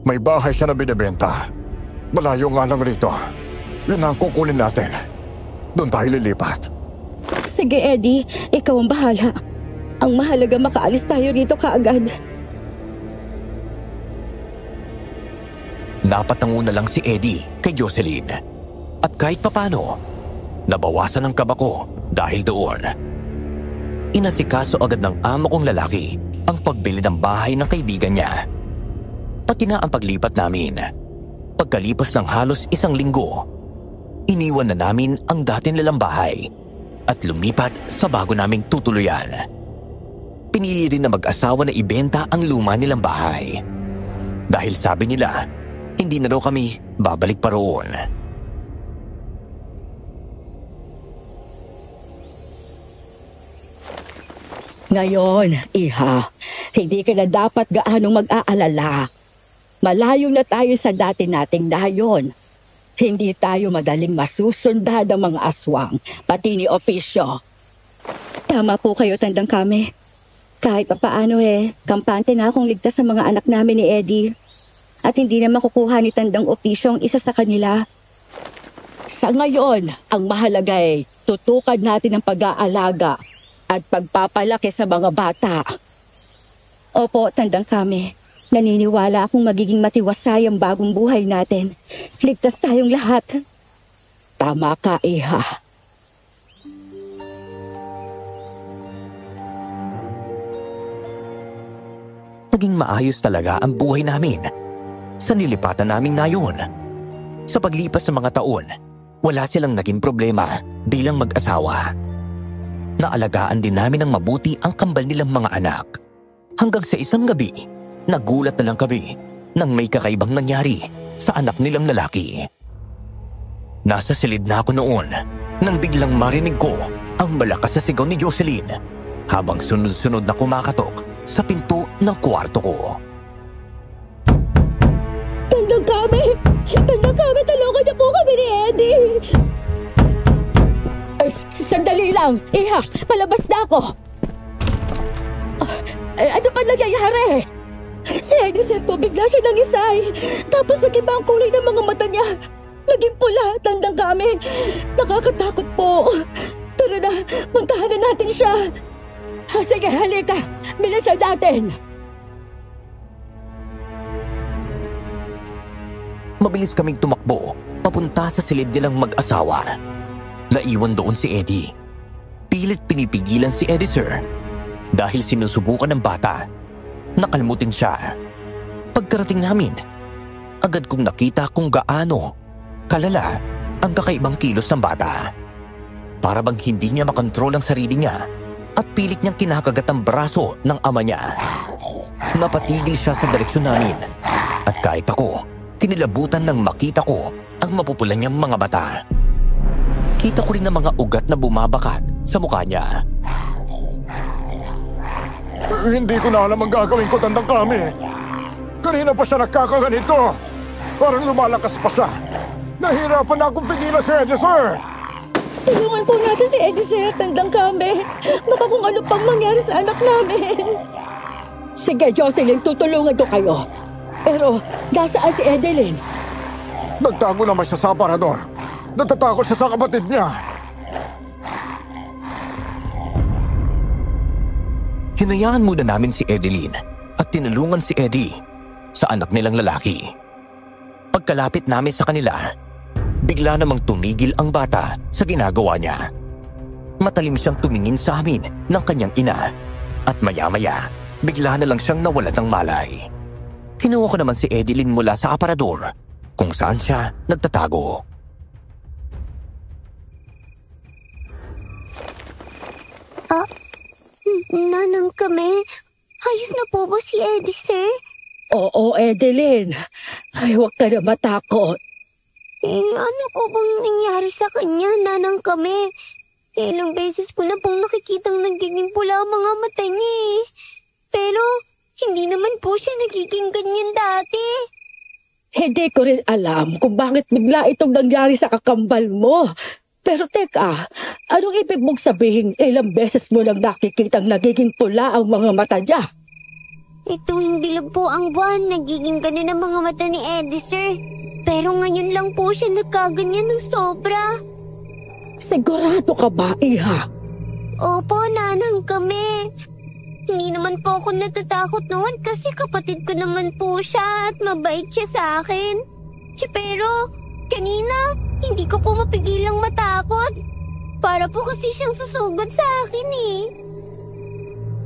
May bahay siya na binibenta. Malayo nga lang rito. Yun ang kukunin natin. Doon tayo lilipat. Sige, Eddie, ikaw ang bahala. Ang mahalaga makaalis tayo rito kaagad. Napatango na lang si Eddie kay Jocelyn. At kahit papano, nabawasan ang kaba ko dahil doon. Inasikaso agad ng amo kong lalaki ang pagbili ng bahay ng kaibigan niya. Pati na ang paglipat namin. Pagkalipas ng halos 1 linggo, iniwan na namin ang dati nilang bahay at lumipat sa bago naming tutuluyan. Pinili rin na mag-asawa na ibenta ang luma nilang bahay. Dahil sabi nila, hindi na raw kami babalik pa roon. Ngayon, Iha, hindi ka na dapat gaanong mag-aalala. Malayo na tayo sa dati nating dayon. Hindi tayo madaling masusundan ng mga aswang, pati ni Opisyo. Tama po kayo, Tandang Kami. Kahit papaano kampante na akong ligtas sa mga anak namin ni Eddie. At hindi na makukuha ni Tandang Opisyo ang isa sa kanila. Sa ngayon, ang mahalaga tutukan natin ang pag-aalaga at pagpapalaki sa mga bata. Opo, Tandang Kami. Naniniwala akong magiging matiwasay ang bagong buhay natin. Ligtas tayong lahat. Tama ka, Iha. Naging maayos talaga ang buhay namin sa nilipatan naming nayon. Sa paglipas ng mga taon, wala silang naging problema bilang mag-asawa. Naalagaan din namin ng mabuti ang kambal nilang mga anak. Hanggang sa isang gabi, nagulat na lang kami nang may kakaibang nangyari sa anak nilang lalaki. Nasa silid na ako noon nang biglang marinig ko ang malakas na sigaw ni Jocelyn habang sunod-sunod na kumakatok sa pinto ng kwarto ko. Tandang Kami! Tandang Kami, tulungan niyo po kami ni Eddie! Sandali lang, Iha, palabas na ako. Ano ba nangyayari? Si Eddie Sir po bigla siya nangisay. Tapos nag-iba ang kulay ng mga mata niya. Naging pula, Tandang Kami. Nakakatakot po. Tara na, puntahan na natin siya. Sige, halika. Bilisan natin. Mabilis kaming tumakbo papunta sa silid nilang mag-asawa. Naiwan doon si Eddie. Pilit pinipigilan si Eddie Sir dahil sinusubukan ng bata. Nakalmutin siya. Pagkarating namin, agad kong nakita kung gaano kalala ang kakaibang kilos ng bata. Para bang hindi niya makontrol ang sarili niya at pilit niyang kinakagat ang braso ng ama niya. Napatigil siya sa direksyon namin at kahit ako, kinilabutan nang makita ko ang mapupulan niyang mga mata. Kita ko rin ang mga ugat na bumabakat sa mukha niya. Hindi ko na alam ang gagawin ko, Tandang Kami. Kanina pa siya nagkakaganito. Parang lumalakas pa siya. Nahirapan na akong pigilan si Eddie Sir. Tulungan po natin si Eddie Sir, Tandang Kami. Baka kung ano pang mangyari sa anak namin. Sige, Jocelyn, tutulungan ko kayo. Pero, nasaan si Edeline? Nagtago naman siya sa aparador. Natatakot siya sa kapatid niya. Hinayaan muna namin si Edeline at tinulungan si Eddie sa anak nilang lalaki. Pagkalapit namin sa kanila, bigla namang tumigil ang bata sa ginagawa niya. Matalim siyang tumingin sa amin ng kanyang ina at maya-maya, bigla na lang siyang nawalan ng malay. Kinuha ko naman si Edeline mula sa aparador kung saan siya nagtatago. Nanang Kami, ayos na po ba si Eddie, sir? Oo, Edeline. Ay, huwag ka na matakot. Ano po bang nangyari sa kanya, Nanang Kami? Ilang beses ko na pong nakikitang nagiging pula ang mga mata niya Pero, hindi naman po siya nagiging ganyan dati. Hindi ko rin alam kung bakit bigla itong nangyari sa kakambal mo. Pero teka, anong ibig mong sabihin ilang beses mo nang nakikitang nagiging pula ang mga mata niya? Tuwing bilog po ang buwan, nagiging ganun ang mga mata ni Eddie, sir. Pero ngayon lang po siya nagkaganyan ng sobra. Sigurado ka ba, Iha? Opo, Nanang Kami. Hindi naman po ako natatakot noon kasi kapatid ko naman po siya at mabait siya sa akin. Pero kanina, hindi ko po mapigilang matakot. Para po kasi siyang susugod sa akin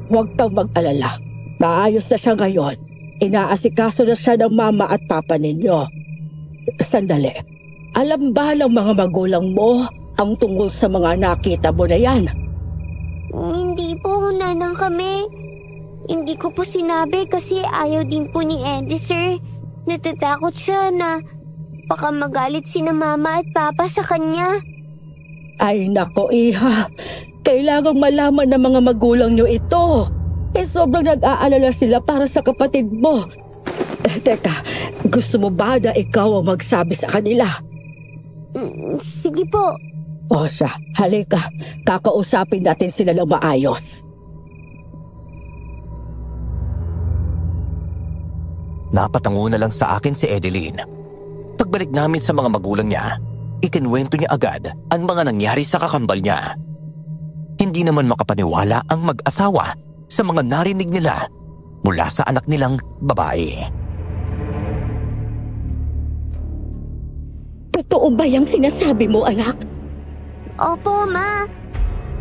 Huwag kang mag-alala. Naayos na siya ngayon. Inaasikaso na siya ng mama at papa ninyo. Sandali. Alam ba ng mga magulang mo ang tungkol sa mga nakita mo na yan? Hindi po, Nanang Kami. Hindi ko po sinabi kasi ayaw din po ni Eddie, sir. Natatakot siya na baka magalit sina mama at papa sa kanya. Ay nako, Iha. Kailangang malaman ng mga magulang niyo ito. Sobrang nag-aalala sila para sa kapatid mo. Teka, gusto mo ba na ikaw ang magsabi sa kanila? Sige po. O siya, halika. Kakausapin natin sila ng maayos. Napatango na lang sa akin si Edeline. Pagbalik namin sa mga magulang niya, ikinwento niya agad ang mga nangyari sa kakambal niya. Hindi naman makapaniwala ang mag-asawa sa mga narinig nila mula sa anak nilang babae. Totoo ba yung sinasabi mo, anak? Opo, Ma.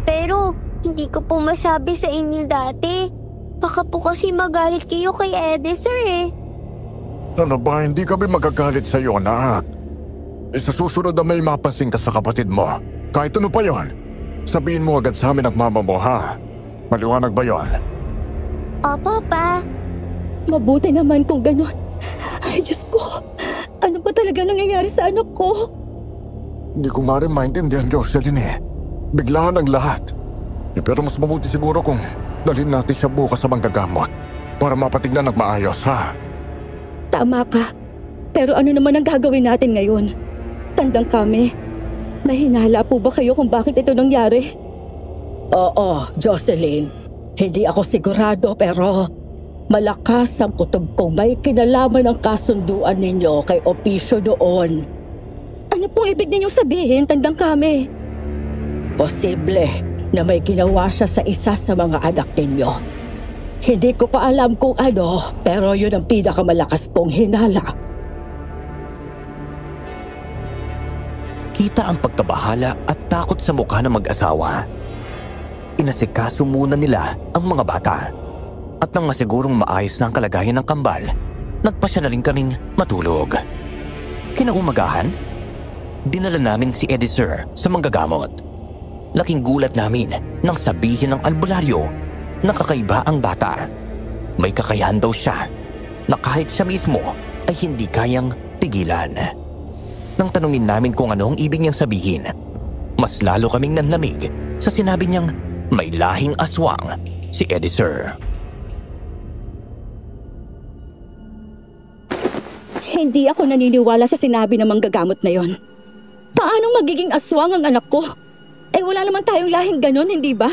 Pero hindi ko po masabi sa inyo dati. Baka po kasi magalit kayo kay Eddie, sir eh. Ano ba, hindi kami magagalit sa iyo, anak. Sa susunod na may mapansin ka sa kapatid mo, kahit ano pa yon, sabihin mo agad sa amin ang mama mo, ha? Maliwanag ba yon? Opo, Pa. Mabuti naman kung gano'n. Ay, Diyos ko. Ano ba talaga nangyayari sa anak ko? Hindi ko nga rin maintindihan, Jocelyn eh. Biglaan ang lahat. Pero mas mabuti siguro kung dalhin natin siya bukas sa manggagamot para mapatignan ng maayos, ha? Tama ka. Pero ano naman ang gagawin natin ngayon? Tandang kami. May hinala po ba kayo kung bakit ito nangyari? Oo, Jocelyn. Hindi ako sigurado pero malakas ang kutob kong may kinalaman ang kasunduan ninyo kay Opisyo noon. Ano pong ibig ninyong sabihin, tandang kami? Posible na may ginawa siya sa isa sa mga anak ninyo. Hindi ko pa alam kung ano, pero yun ang pinakamalakas kong hinala. Kita ang pagkabahala at takot sa mukha ng mag-asawa. Inasikaso muna nila ang mga bata. At nang masigurong maayos na ang kalagayan ng kambal, nagpasya na rin kaming matulog. Kinaumagahan, dinala namin si Eddie Sir sa manggagamot. Laking gulat namin nang sabihin ng albularyo na kakaiba ang bata. May kakayahan daw siya na kahit siya mismo ay hindi kayang pigilan. Nang tanungin namin kung ano ang ibig niyang sabihin, mas lalo kaming nanlamig sa sinabi niyang may lahing aswang si Eddie Sir. Hindi ako naniniwala sa sinabi ng manggagamot na yon. Paanong magiging aswang ang anak ko? Eh wala naman tayong lahing ganon, hindi ba?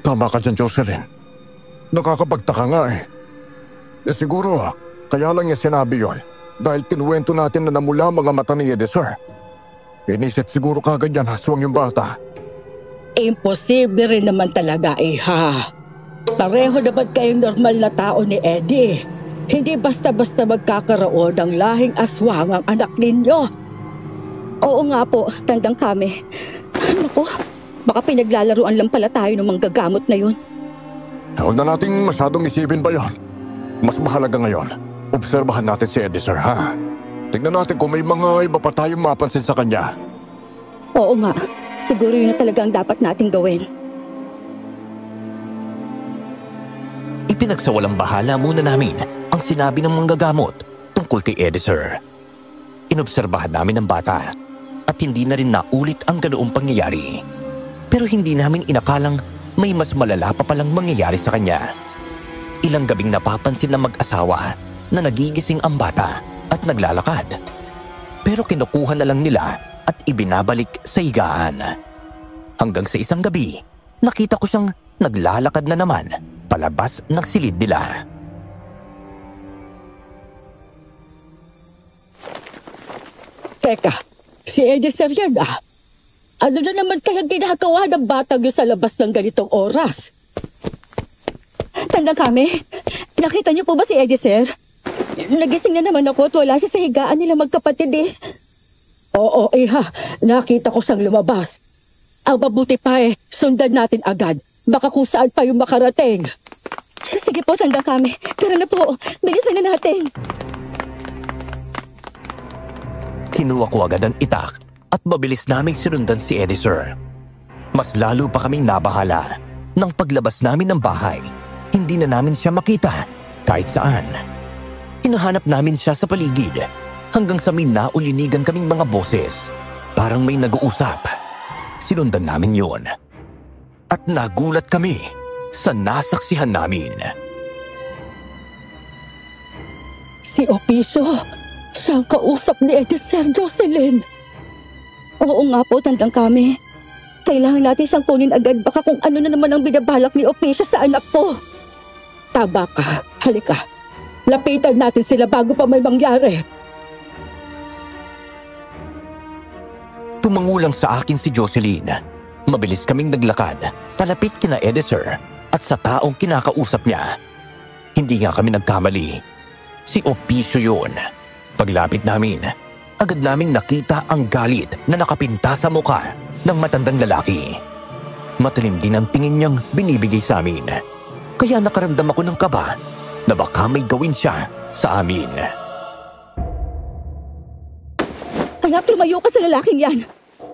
Tama ka dyan, Jocelyn. Nakakapagtaka nga eh. Siguro, kaya lang niya sinabi yon dahil kinuwento natin na namula mga mata ni Eddie Sir. Inisit siguro kagad yan aswang yung bata. Imposible rin naman talaga, iha. Pareho naman kayong normal na tao ni Eddie. Hindi basta-basta magkakaroon ng lahing aswang ang anak ninyo. Oo nga po, tandang kami. Naku, baka pinaglalaruan lang pala tayo ng manggagamot na yun. Huwag na nating masyadong isipin pa yon. Mas mahalaga ngayon, obserbahan natin si Eddie Sir, ha? Tingnan natin kung may mga iba pa tayong mapansin sa kanya. Oo nga, siguro yun na talaga ang dapat nating gawin. Pinagsawalang bahala muna namin ang sinabi ng manggagamot tungkol kay Eddie Sir. Inobserbahan namin ang bata at hindi na rin naulit ang ganoong pangyayari. Pero hindi namin inakalang may mas malala pa palang mangyayari sa kanya. Ilang gabing napapansin ng mag-asawa na nagigising ang bata at naglalakad. Pero kinukuha na lang nila at ibinabalik sa higaan. Hanggang sa isang gabi, nakita ko siyang naglalakad na naman palabas ng silid nila. Teka, si Eddie Sir yan ah. Ano na naman kaya ginagawa ng batang yun sa labas ng ganitong oras? Tandang kami, nakita niyo po ba si Eddie Sir? Nagising na naman ako at wala siya sa higaan nila magkapatid eh. Oo, iha, nakita ko siyang lumabas. Ang mabuti pa eh, sundan natin agad. Baka kung saan pa yung makarating. Sige po, tandang kami. Tara na po, bilisan na natin. Kinuha ko agad ang itak at mabilis naming sinundan si Eddie Sir. Mas lalo pa kaming nabahala nang paglabas namin ng bahay. Hindi na namin siya makita kahit saan. Hinahanap namin siya sa paligid hanggang sa may naulinigan kaming mga boses. Parang may nag-uusap. Sinundan namin yun. at nagulat kami sa nasaksihan namin. Si Opisyo, siya ang kausap ni Sir Jocelyn. Oo nga po, tandang kami. Kailangan natin siyang kunin agad, baka kung ano na naman ang binabalak ni Opisyo sa anak ko. Tama ka, halika. Lapitan natin sila bago pa may mangyari. Tumangulang sa akin si Jocelyn. Mabilis kaming naglakad, palapit kina Sir at sa taong kinakausap niya. Hindi nga kami nagkamali. Si Opisyo yun. Paglapit namin, agad naming nakita ang galit na nakapinta sa mukha ng matandang lalaki. Matalim din ang tingin niyang binibigay sa amin. Kaya nakaramdam ako ng kaba na baka may gawin siya sa amin. Anak, lumayo ka sa lalaking yan.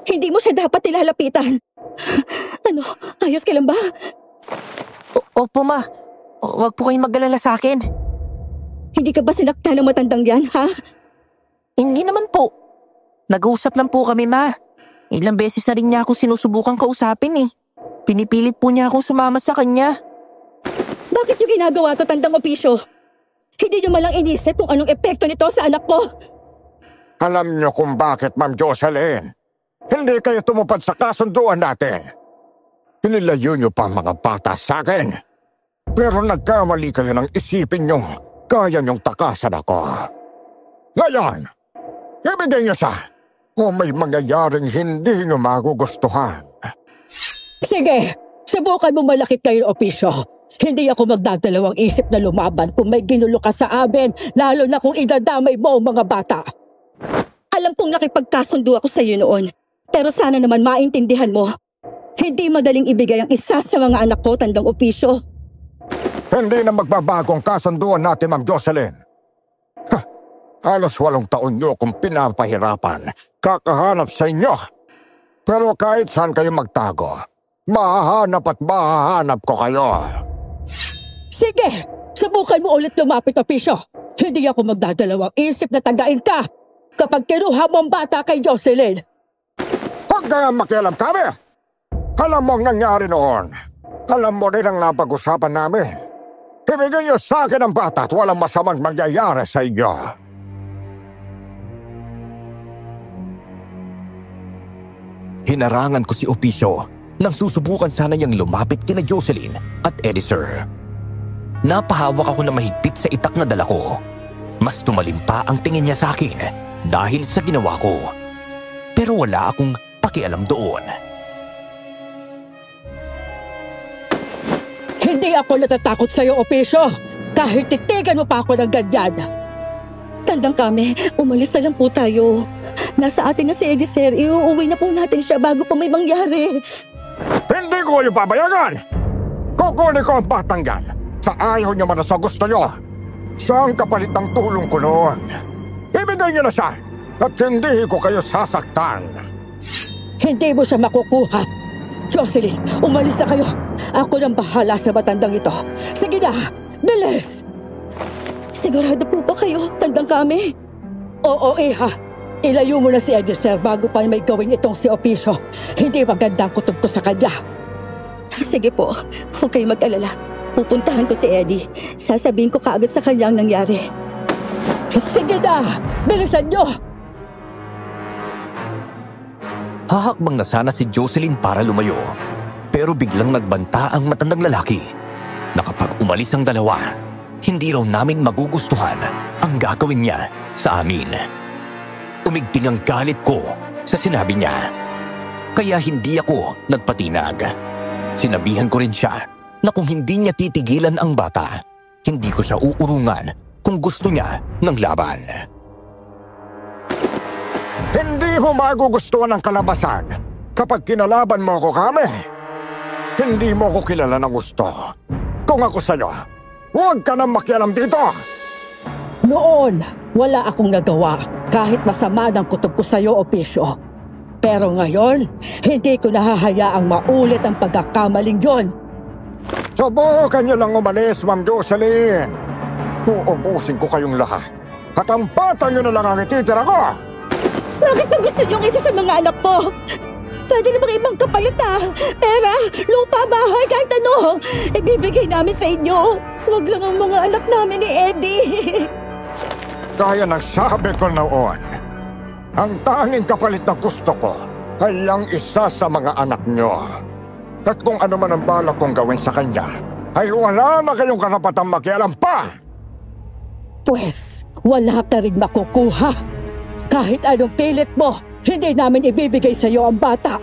Hindi mo siya dapat nilalapitan. Ano, ayos ka lang ba? Opo, ma. Huwag po kayong mag-alala sa akin. Hindi ka ba sinaktan ng matandang yan, ha? Hindi naman po. Nag-uusap lang po kami, ma. Ilang beses na rin niya ako sinusubukang kausapin eh. Pinipilit po niya akong sumama sa kanya. Bakit yung ginagawa to, tandang Opisyo? Hindi nyo malang inisip kung anong epekto nito sa anak ko. Alam niyo kung bakit, Ma'am Jocelyn. Hindi kayo tumupad sa kasunduan natin. Inilayo niyo pa mga bata sa akin. Pero nagkamali kayo ng isipin niyo kaya niyong takasan ako. Ngayon, ibigay niyo siya o may mangyayaring hindi niyo magugustuhan. Sige, subukan mo malakit kayo, Opisyo. Hindi ako magdadalawang isip na lumaban kung may ginulo ka sa amin, lalo na kung idadamay mo ang mga bata. Alam kong nakipagkasundo ako sa iyo noon, pero sana naman maintindihan mo. Hindi madaling ibigay ang isa sa mga anak ko, tandang Opisyo. Hindi na magbabagong kasunduan natin, Ma'am Jocelyn. Halos 8 taon niyo kung pinapahirapan, kakahanap sa inyo. Pero kahit saan kayo magtago, mahahanap at mahahanap ko kayo. Sige, subukan mo ulit lumapit, Opisyo. Hindi ako magdadalawang isip na tagain ka kapag kinuha mo ang bata kay Jocelyn. Huwag kang makialam kami. Alam mo ang nangyari noon. Alam mo rin ang napag-usapan namin. Ibigay niyo sa akin ang bata at walang masamang mangyayari sa inyo. Hinarangan ko si Opisyo nang susubukan sana niyang lumapit kina Jocelyn at Sir. Napahawak ako na mahigpit sa itak na dala ko. Mas tumalim pa ang tingin niya sa akin dahil sa ginawa ko. Pero wala akong pakialam doon. Hindi ako natatakot sa iyo, Opisyo. Kahit titigan mo pa ako ng ganyan. Tandang kami, umalis na lang po tayo. Nasa atin na si Sir, iuuwi na po natin siya bago pa may mangyari. Hindi ko kayo pabayagan! Kukunin ko ang batang yan sa ayaw niyo man sa gusto niyo. Saan kapalit ng tulong ko noon? Ibigay niyo na siya at hindi ko kayo sasaktan. Hindi mo siya makukuha. Jocelyn, umalis na kayo. Ako nang bahala sa matandang ito. Sige na, bilis! Sigurado po ba kayo, tandang kami? Oo, Iha. Ilayo mo na si Sir bago pa may gawin itong si Opisyo. Hindi magandang kutob ko sa kanya. Sige po, huwag kayo mag-alala. Pupuntahan ko si Eddie. Sasabihin ko kaagad sa kanya ang nangyari. Sige na! Bilisan niyo! Hahakbang na sana si Jocelyn para lumayo. Pero biglang nagbanta ang matandang lalaki na kapag umalis ang dalawa, hindi raw namin magugustuhan ang gagawin niya sa amin. Umigting ang galit ko sa sinabi niya. Kaya hindi ako nagpatinag. Sinabihan ko rin siya na kung hindi niya titigilan ang bata, hindi ko siya uurungan kung gusto niya ng laban. Hindi mo magugustuhan ang kalabasan kapag kinalaban mo ako kami. Hindi mo ko kilala ng gusto. Kung ako sa'yo, huwag ka nang makialam dito. Noon, wala akong nagawa kahit masama ng kutob ko sa'yo, Opisyo. Pero ngayon, hindi ko nahahayaang maulit ang pagkakamaling yon. Subukan niyo lang umalis, Ma'am Jocelyn. Uubusin ko kayong lahat. At ang bata niyo na lang ang ititira ko. Bakit na gusto niyong isa sa mga anak ko? Pwede na bang ibang kapalit, ha? Pera, lupa, bahay kahit ano. Ibibigay namin sa inyo. Huwag lang ang mga anak namin ni Eddie. Kaya nang sabi ko noon, ang tanging kapalit na gusto ko ay ang isa sa mga anak nyo. At kung ano man ang balak kong gawin sa kanya, ay wala na kayong karapatang makialam pa! Pwes, wala ka rin makukuha. Kahit anong pilit mo, hindi namin ibibigay sa iyo ang bata.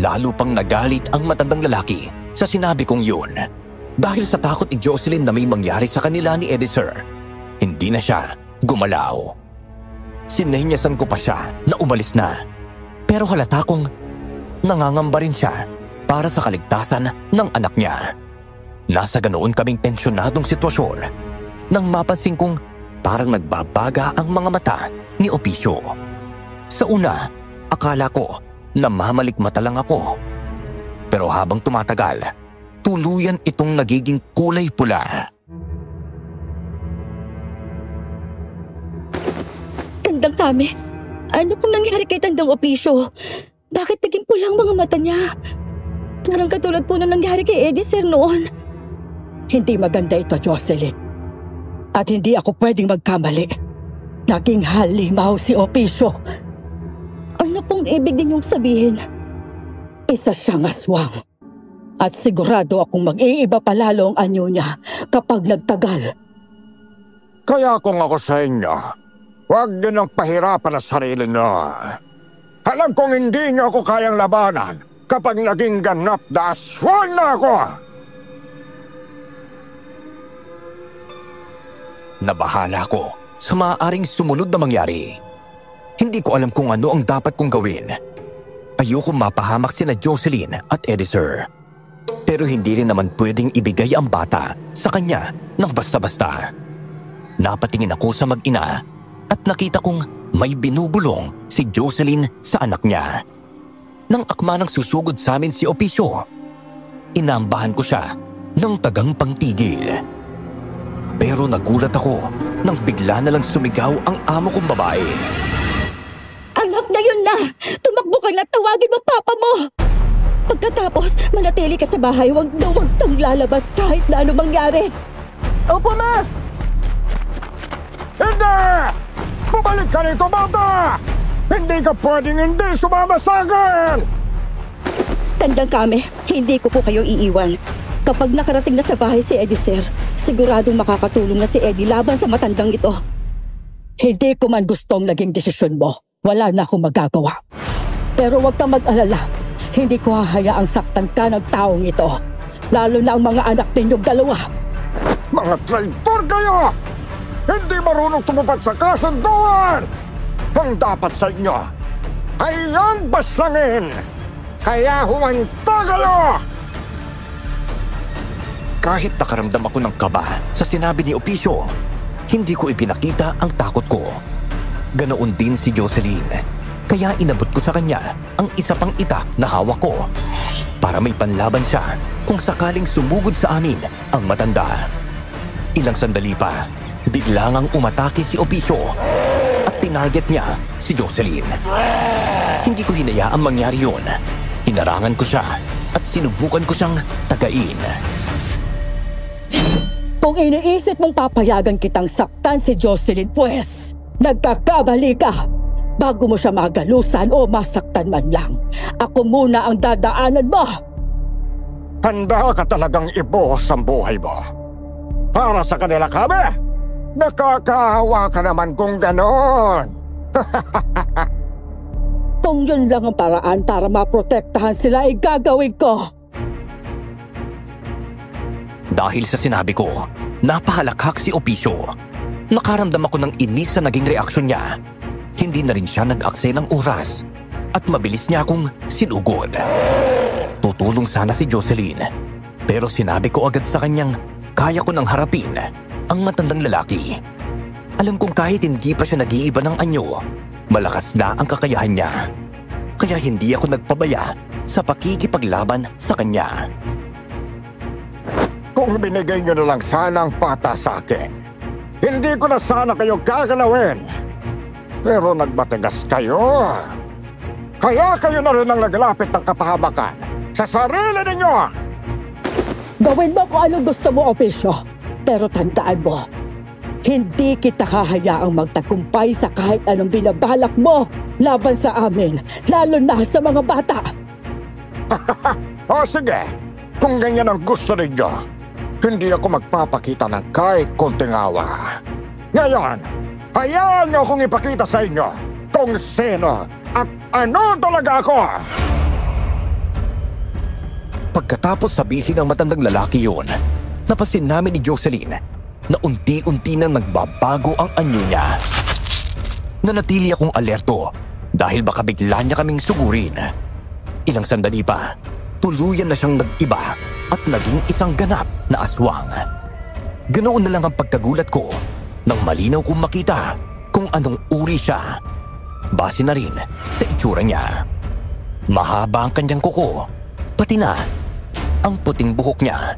Lalo pang nagalit ang matandang lalaki sa sinabi kong yun. Dahil sa takot ni Jocelyn na may mangyari sa kanila ni Eddie Sir, hindi na siya gumalaw. Sinenyasan ko pa siya na umalis na. Pero halata kong nangangamba rin siya para sa kaligtasan ng anak niya. Nasa ganoon kaming tensyonadong sitwasyon nang mapansin kong parang nagbabaga ang mga mata ni Opicio. Sa una, akala ko na mamalikmata lang ako. Pero habang tumatagal, tuluyan itong nagiging kulay pula. Tandang kami, ano pong nangyari kay Tandang Opicio? Bakit naging pulang mga mata niya? Parang katulad po nung nangyari kay Eddie Sir noon. Hindi maganda ito, Jocelyn. At hindi ako pwedeng magkamali. Naging halimaw si Opicio. Ano pong ibig ninyong sabihin? Isa siyang aswang. At sigurado akong mag-iiba palalo ang anyo niya kapag nagtagal. Kaya kung ako sa inyo, huwag niyo nang pahirapan ang sarili niyo. Alam kong hindi niyo ako kayang labanan kapag naging ganap na aswang na ako. Nabahala ko sa maaaring sumunod na mangyari. Hindi ko alam kung ano ang dapat kong gawin. Ayoko mapahamak sina Jocelyn at Eddie Sir. Pero hindi rin naman pwedeng ibigay ang bata sa kanya ng basta-basta. Napatingin ako sa mag-ina at nakita kong may binubulong si Jocelyn sa anak niya. Nang akma ng susugod sa amin si Opicio, inambahan ko siya ng tagang pangtigil. Pero nagulat ako nang bigla na lang sumigaw ang amo kong babae. Anak na yun na! Tumakbo ka na, tawagin mo papa mo! Pagkatapos, manatili ka sa bahay, huwag kang lalabas kahit na ano mangyari. Opo na! Hindi! Bumalik ka rito, bata! Hindi ka pwedeng hindi sumama sa akin! Tandang kami, hindi ko po kayo iiwan. Kapag nakarating na sa bahay si Eddie Sir, siguradong makakatulong na si Eddie laban sa matandang ito. Hindi ko man gustong naging desisyon mo. Wala na akong magagawa. Pero huwag kang mag-alala. Hindi ko hahayaang saktan ka ng taong ito. Lalo na ang mga anak ninyong dalawa. Mga traitor kayo! Hindi marunong tumupad sa kasunduan! Ang dapat sa inyo ay ang baslangin! Kaya humanta kayo! Kahit nakaramdam ako ng kaba sa sinabi ni Opicio, hindi ko ipinakita ang takot ko. Ganoon din si Jocelyn, kaya inabot ko sa kanya ang isa pang itak na hawak ko para may panlaban siya kung sakaling sumugod sa amin ang matanda. Ilang sandali pa, biglang ang umatake si Opicio at tinarget niya si Jocelyn. Hindi ko hinayaang mangyari yun. Hinarangan ko siya at sinubukan ko siyang tagain. Kung iniisip mong papayagan kitang saktan si Jocelyn, pues, nagkakamali ka. Bago mo siya magalusan o masaktan man lang, ako muna ang dadaanan mo. Handa ka talagang ibuhos ang buhay mo. Para sa kanila kami, nakakahawa ka naman kung ganon. Kung yun lang ang paraan para maprotektahan sila, ay gagawin ko. Dahil sa sinabi ko, napahalakhak si Opicio. Nakaramdam ako ng inis sa naging reaksyon niya. Hindi na rin siya nag-aksaya ng oras at mabilis niya akong sinugod. Tutulong sana si Jocelyn, pero sinabi ko agad sa kanyang kaya ko nang harapin ang matandang lalaki. Alam kong kahit hindi pa siya nag-iiba ng anyo, malakas na ang kakayahan niya. Kaya hindi ako nagpabaya sa pakikipaglaban sa kanya. Kung binigay nyo na lang sana ang pata sa akin, hindi ko na sana kayo gagalawin. Pero nagmatigas kayo. Kaya kayo na rin ang naglapit ng kapahamakan sa sarili ninyo! Gawin mo kung anong gusto mo, Opisyo. Pero tandaan mo, hindi kita hahayaang magtagumpay sa kahit anong binabalak mo laban sa amin, lalo na sa mga bata. O sige, kung ganyan ang gusto ninyo, hindi ako magpapakita ng kahit konting awa. Ngayon, hayaan niyo akong ipakita sa inyo kung sino at ano talaga ako! Pagkatapos sabihin ng matandang lalaki yun, napansin namin ni Jocelyn na unti-unti nang nagbabago ang anyo niya. Nanatili akong alerto dahil baka bigla niya kaming sugurin. Ilang sandali pa, tuluyan na siyang nag-iba at naging isang ganap na aswang. Ganoon na lang ang pagkagulat ko nang malinaw kong makita kung anong uri siya. Base na rin sa itsura niya. Mahaba ang kanyang kuko, pati na ang puting buhok niya.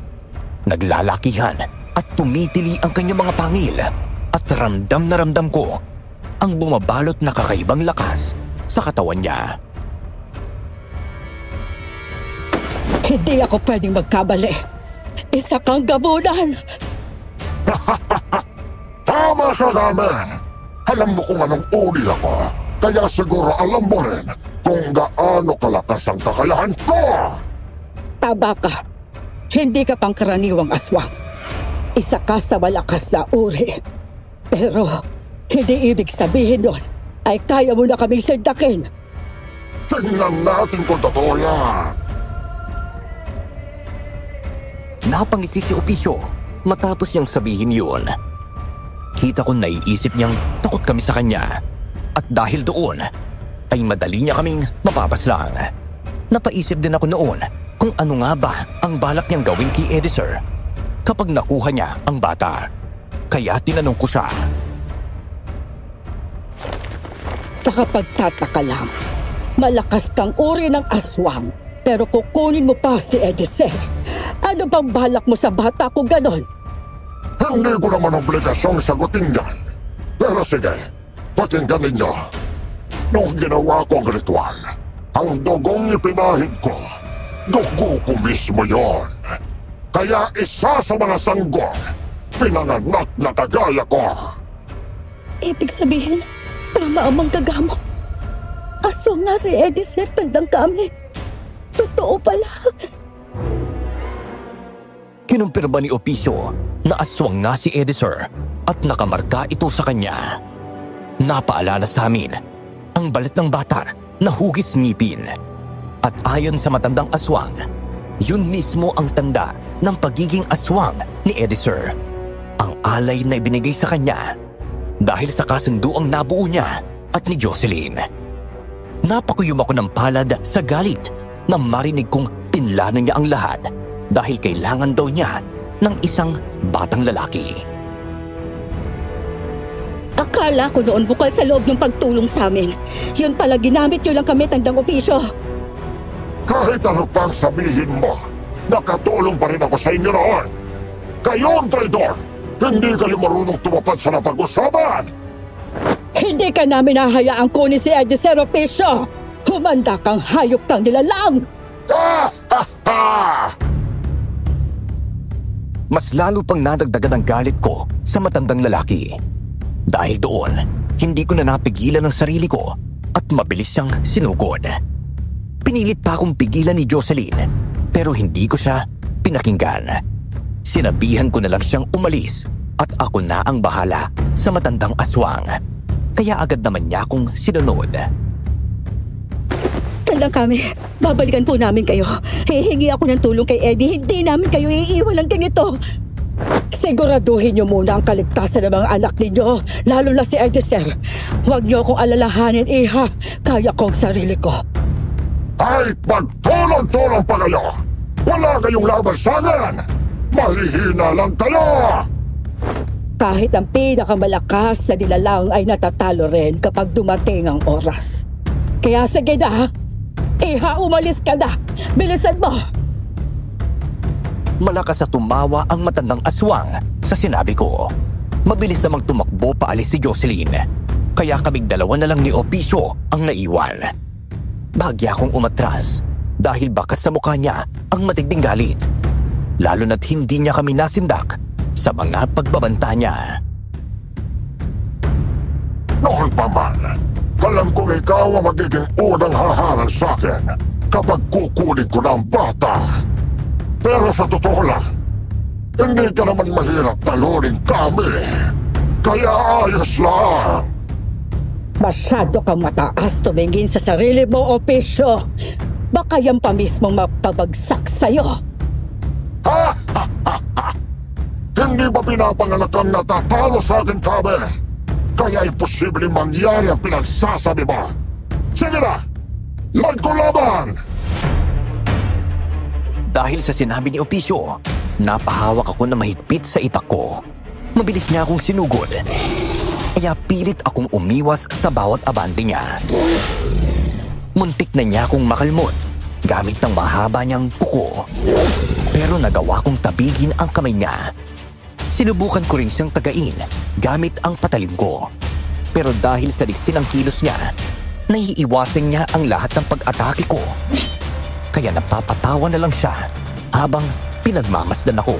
Naglalakihan at tumitili ang kanyang mga pangil at ramdam na ramdam ko ang bumabalot na kakaibang lakas sa katawan niya. Hindi ako pwedeng magkamali. Isa kang gabunan. Tama sa namin! Alam mo kung anong uri ako, kaya siguro alam mo rin kung gaano kalakas ang kakayahan ko! Tama ka. Hindi ka pangkaraniwang aswang. Isa ka sa malakas na uri. Pero hindi ibig sabihin nun ay kaya mo na kaming sindakin. Tingnan natin kung totoo yan! Napangisi si Opisyo matapos niyang sabihin yun. Kita ko naiisip niyang takot kami sa kanya at dahil doon ay madali niya kaming mapapaslang. Napaisip din ako noon kung ano nga ba ang balak niyang gawin kay Edisur kapag nakuha niya ang bata. Kaya tinanong ko siya. Nakapagtataka lang. Malakas kang uri ng aswang, pero kukunin mo pa si Edisur. Ano bang balak mo sa bata ko ganon? Hindi ko naman obligasyong sagutin yan. Pero sige, pakinggan ninyo. Nung ginawa ko ang ritual, ang dugong ipinahid ko, dugo ko mismo yon. Kaya isa sa mga sanggol, pinanganak na kagaya ko. Ibig sabihin, tama ang manggagamo. Aswang nga si Edisur, tandang kami. Totoo pala. Kinumpirma ni Opisyo na aswang nga si Edisur at nakamarka ito sa kanya. Napaalala sa amin ang balat ng bata na hugis ngipin. At ayon sa matandang aswang, yun mismo ang tanda ng pagiging aswang ni Edisur. Ang alay na ibinigay sa kanya dahil sa kasunduang nabuo niya at ni Jocelyn. Napakuyom ako ng palad sa galit na marinig kong pinlano niya ang lahat dahil kailangan daw niya ng isang batang lalaki. Akala ko noon bukal sa loob ng pagtulong sa amin. Yun pala, ginamit nyo lang kami, tandang Opisyo. Kahit ano pang sabihin mo, nakatulong pa rin ako sa inyo noon. Kayo ang traidor! Hindi kayo marunong tumapad sa napag-usapan! Hindi ka namin hahayaang kunin si Edisur, Opisyo. Humanda kang hayop kang nilalang! Mas lalo pang nadagdagan ang galit ko sa matandang lalaki. Dahil doon, hindi ko na napigilan ang sarili ko at mabilis siyang sinugod. Pinilit pa akong pigilan ni Jocelyn pero hindi ko siya pinakinggan. Sinabihan ko na lang siyang umalis at ako na ang bahala sa matandang aswang. Kaya agad naman niya akong sinunod. Tandang kami, babalikan po namin kayo. Hihingi ako ng tulong kay Eddie. Hindi namin kayo iiwan ng ganito. Siguraduhin niyo muna ang kaligtasan ng mga anak ninyo, lalo na si Edisur. Huwag niyo akong alalahanin, Iha. Kaya ko ang sarili ko. Kahit magtulong-tulong pa kayo, wala kayong laban sa akin! Mahihina lang kayo! Kahit ang pinakamalakas na nilalang ay natatalo rin kapag dumating ang oras. Kaya sige na, Iha, umalis ka na! Bilisan mo! Malakas na tumawa ang matandang aswang sa sinabi ko. Mabilis namang tumakbo paalis si Jocelyn. Kaya kaming dalawa na lang ni Opisyo ang naiwan. Bahagya akong umatras dahil bakas sa mukha niya ang matinding galit. Lalo na't hindi niya kami nasindak sa mga pagbabanta niya. Noon pa man, alam kong ikaw ang magiging unang haharang sa akin kapag kukunin ko na ang bata. Pero sa totoo lang, hindi ka naman mahirap talunin kami. Kaya ayos lang. Masyado kang mataas tumingin sa sarili mo, Opisyo. Baka yan pa mismong mapabagsak sa'yo. Hindi ba pinapanganak ang natatalo sa akin kami? Kaya imposibleng mangyari ang pinagsasabi mo. Sige na! Lag ko laban! Dahil sa sinabi ni Opisyo, napahawak ako na mahigpit sa itak ko. Mabilis niya akong sinugod. Kaya pilit akong umiwas sa bawat abante niya. Muntik na niya akong makalmot gamit ng mahaba niyang kuko. Pero nagawa kong tabigin ang kamay niya. Sinubukan ko rin siyang tagain gamit ang patalim ko. Pero dahil sa liksi ng kilos niya, naiiwasan niya ang lahat ng pag-atake ko. Kaya napapatawa na lang siya habang pinagmamasdan ako.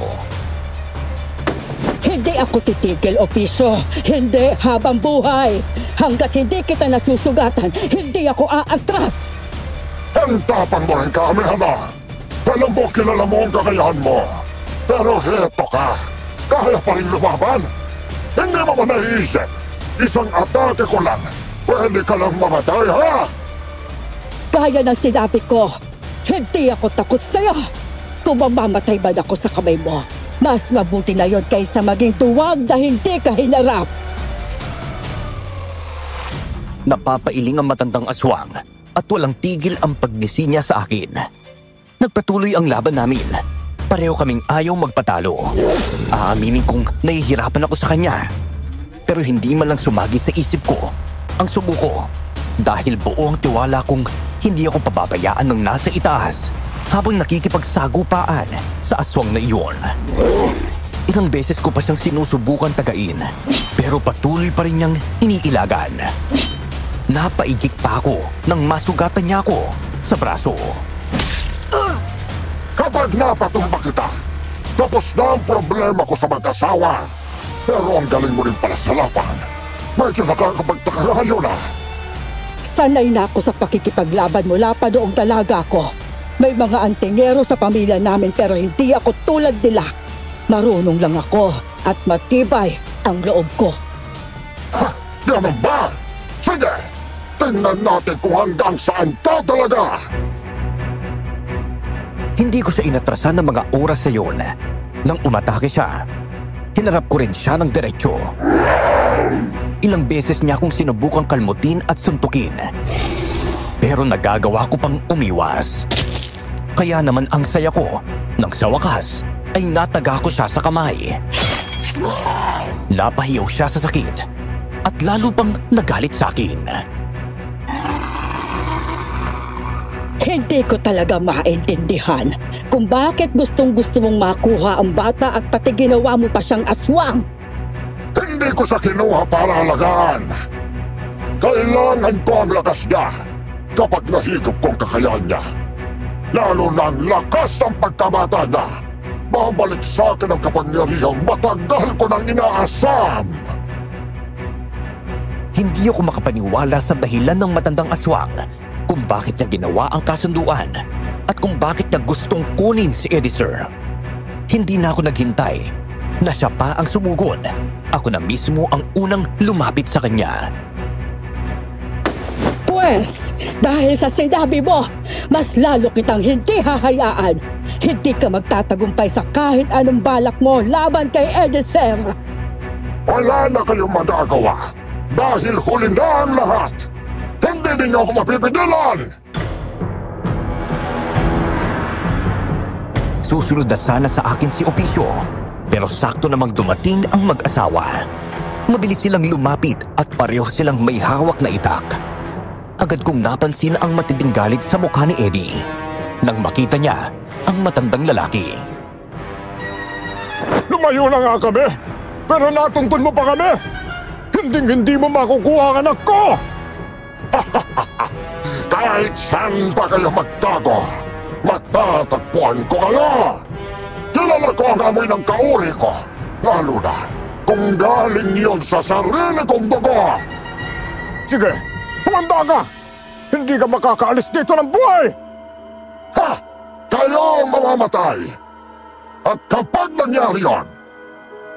Hindi ako titigil, Opisyo. Hindi habang buhay. Hanggat hindi kita nasusugatan, hindi ako aatras. Ang tapang mo rin kami, Hana. Alam mo, kilala mo ang kakayahan mo. Pero heto ka. Kaya pa rin lumaban. Hindi mo ba naiisip? Isang atake ko lang. Pwede ka lang mamatay, ha? Gaya ng sinabi ko, hindi ako takot sa'yo. Kung mamamatay man ako sa kamay mo, mas mabuti na yon kaysa maging tuwag na hindi ka hinarap. Napapailing ang matandang aswang at walang tigil ang pagnisi niya sa akin. Nagpatuloy ang laban namin. Pareho kaming ayaw magpatalo. Aaminin kong nahihirapan ako sa kanya. Pero hindi man lang sumagi sa isip ko ang sumuko dahil buo ang tiwala kong hindi ako pababayaan ng nasa itaas habang nakikipagsagupaan sa aswang na iyon. Ilang beses ko pa siyang sinusubukan tagain pero patuloy pa rin niyang iniilagan. Napaigik pa ako nang masugatan niya ako sa braso. Kapag napatumba kita, tapos na ang problema ko sa mag-asawa. Pero ang galing mo rin pala sa laban. Medyo nakakapagtakayo na. Sanay na ako sa pakikipaglaban mula pa noong dalaga ko. May mga antingero sa pamilya namin pero hindi ako tulad nila. Marunong lang ako at matibay ang loob ko. Ha? Ganun ba? Sige! Tingnan natin kung hanggang saan ka talaga! Hindi ko siya inatrasan ng mga oras sa yun. Nang umatake siya, hinarap ko rin siya ng diretsyo. Ilang beses niya akong sinubukang kalmutin at suntukin. Pero nagagawa ko pang umiwas. Kaya naman ang saya ko nang sa wakas ay nataga ko siya sa kamay. Napahiyaw siya sa sakit at lalo pang nagalit sa akin. Hindi ko talaga maintindihan kung bakit gustong-gusto mong makuha ang bata at pati ginawa mo pa siyang aswang. Hindi ko siya kinuha para alagaan. Kailangan ko ang lakas niya kapag nahigop kong kakayahan niya. Lalo na ang lakas ng pagkabata niya. Babalik sa akin ang kapangyarihang matagal ko nang inaasam. Hindi ako makapaniwala sa dahilan ng matandang aswang kung bakit niya ginawa ang kasunduan at kung bakit niya gustong kunin si Edisur. Hindi na ako naghintay na siya pa ang sumugod. Ako na mismo ang unang lumapit sa kanya. Pwes, dahil sa sinabi mo, mas lalo kitang hindi hahayaan. Hindi ka magtatagumpay sa kahit anong balak mo laban kay Edisur. Wala na kayong magagawa dahil huli na ang lahat. Hindi ninyo ako mapipigilan! Susunod na sana sa akin si Opisyo, pero sakto namang dumating ang mag-asawa. Mabilis silang lumapit at pareho silang may hawak na itak. Agad kong napansin ang matinding galit sa mukha ni Eddie nang makita niya ang matandang lalaki. Lumayo na nga kami, pero natuntun mo pa kami! Hindi mo makukuha ang anak ko! Kaya Kahit saan pa kayo magtago, matatagpuan ko kayo. Kilala ko ang amoy ng kauri ko, lalo na kung galing yun sa sarili kong dugo. Sige, humanda ka! Hindi ka makakaalis dito ng buhay! Ha! Kayo ang mamamatay! At kapag nangyari yun,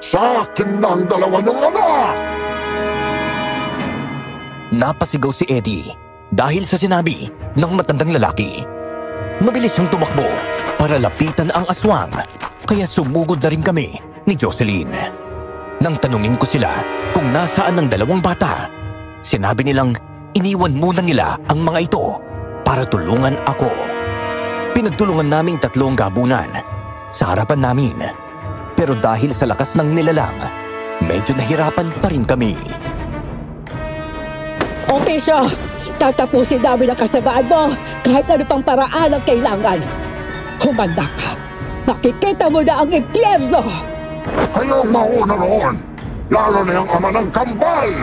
sa akin na ang dalawa niyong anak! Napasigaw si Eddie dahil sa sinabi ng matandang lalaki. Mabilis siyang tumakbo para lapitan ang aswang, kaya sumugod na rin kami ni Jocelyn. Nang tanungin ko sila kung nasaan ang dalawang bata, sinabi nilang iniwan muna nila ang mga ito para tulungan ako. Pinagtulungan naming tatlong gabunan sa harapan namin. Pero dahil sa lakas ng nilalang, medyo nahirapan pa rin kami. Opisyo, tatapusin namin ang kasamaan mo kahit ano pang paraan ang kailangan. Humanda ka. Makikita mo na ang impyerno. Kayo ang mauna roon, lalo na yung ama ng kambal.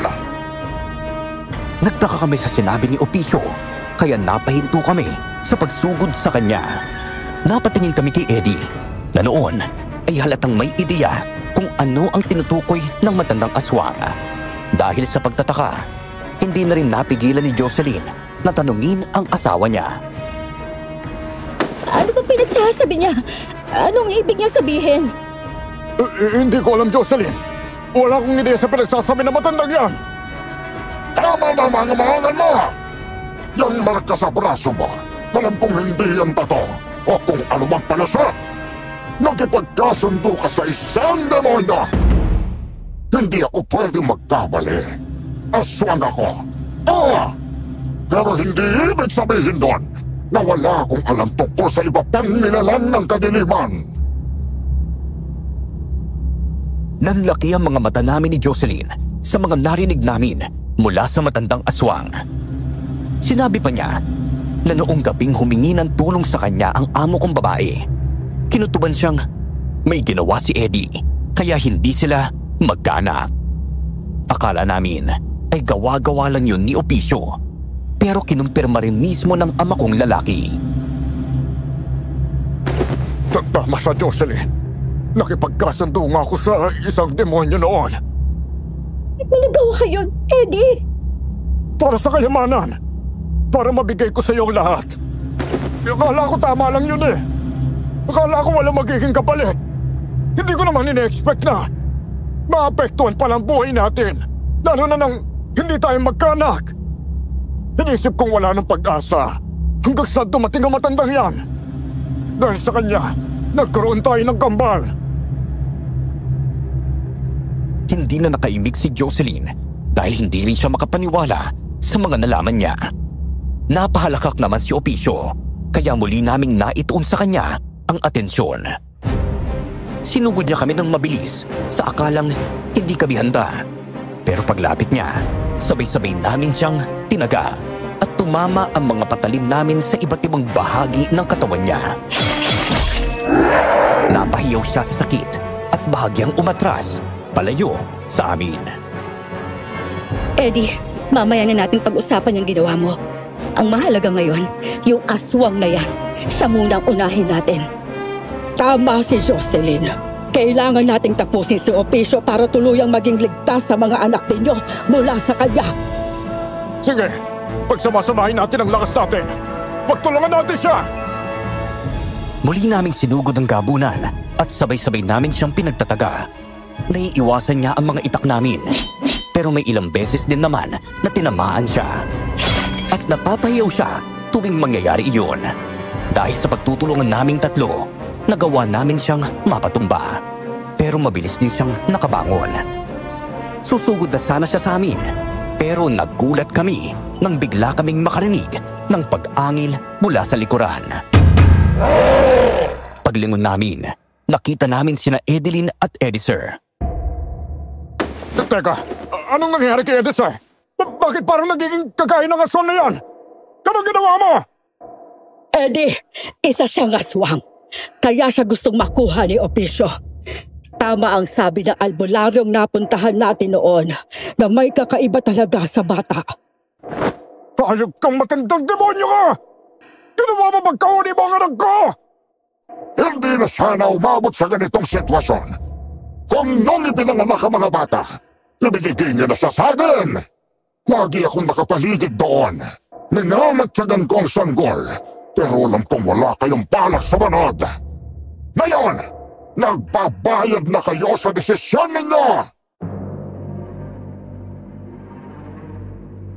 Nagtaka kami sa sinabi ni Opisyo, kaya napahinto kami sa pagsugod sa kanya. Napatingin kami kay Eddie na noon ay halatang may ideya kung ano ang tinutukoy ng matandang aswang. Dahil sa pagtataka, hindi na rin napigilan ni Jocelyn na tanungin ang asawa niya. Ano bang pinagsasabi niya? Anong ibig niya sabihin? Hindi ko alam, Jocelyn. Wala akong ideya sa pinagsasabi ng matandang yan. Tama na mga mahangan mo! Yang marka sa braso mo, alam kong hindi yan bato o kung ano bang palasya. Nakipagkasundo ka sa isang demonyo! Hindi ako pwede magkamali. Aswang ako. Pero hindi ibig sabihin doon na wala akong alam tungkol sa iba pang nilalang ng kadiliman. Nanlaki ang mga mata namin ni Jocelyn sa mga narinig namin mula sa matandang aswang. Sinabi pa niya na noong gabing humingi ng tulong sa kanya ang amo kong babae. Kinutuban siyang may ginawa si Eddie kaya hindi sila magkaanak. Akala namin ay gawa-gawa lang yun ni Opisyo, pero kinumpirma rin mismo ng ama kong lalaki. Tama sa Jocelyn. Nakipagkasundo nga ako sa isang demonyo noon. Ano nagawa yun, Eddie? Para sa kayamanan. Para mabigay ko sa iyo lahat. Akala ko tama lang yun eh. Akala ko walang magiging kapalit. Hindi ko naman ina-expect na maapektuhan palang buhay natin. Lalo na nang hindi tayo magkaanak. Inisip kong wala ng pag-asa hanggang sa dumating ang matandang yan. Dahil sa kanya, nagkaroon tayo ng kambal. Hindi na nakaimik si Jocelyn dahil hindi rin siya makapaniwala sa mga nalaman niya. Napahalakak naman si Opisyo, kaya muli naming naituon sa kanya ang atensyon. Sinugod niya kami ng mabilis sa akalang hindi kami handa. Pero paglapit niya, sabay-sabay namin siyang tinaga at tumama ang mga patalim namin sa iba't ibang bahagi ng katawan niya. Napahiyaw siya sa sakit at bahagyang umatras palayo sa amin. Eddie, mamaya na natin pag-usapan yung ginawa mo. Ang mahalaga ngayon, yung aswang na yan. Siya munang unahin natin. Tama si Jocelyn. Kailangan nating tapusin si Opisyo para tuluyang maging ligtas sa mga anak ninyo mula sa kanya. Sige, pagsamasamahin natin ang lakas natin. Pagtulungan natin siya! Muli naming sinugod ang gabunan at sabay-sabay namin siyang pinagtataga. Naiiwasan niya ang mga itak namin. Pero may ilang beses din naman na tinamaan siya. At napapahiyaw siya tuwing mangyayari iyon. Dahil sa pagtutulungan naming tatlo, nagawa namin siyang mapatumba. Pero mabilis din siyang nakabangon. Susugod na sana siya sa amin, pero naggulat kami nang bigla kaming makarinig ng pag-angil mula sa likuran. Paglingon namin, nakita namin sina Edeline at Edisir. Teka, anong nangyari kay Edisir? Bakit parang nagiging kagaya ng aswang na yan? Anong ginawa mo? Eddie, isa siyang aswang. Kaya siya gustong makuha ni Opisyo. Tama ang sabi ng albularyong napuntahan natin noon na may kakaiba talaga sa bata. Hayop kang matandang demonyo ka! Ginawa mo magkauni mo ang anak ko! Hindi na sana umabot sa ganitong sitwasyon. Kung nung ipinanganak ang mga bata, ibigay niya na siya sa akin. Lagi akong nakapaligid doon. Minamatyagan ko ang sanggol, pero alam kong wala kayong balak sa manod. Ngayon, nagbabayad na kayo sa desisyon ninyo!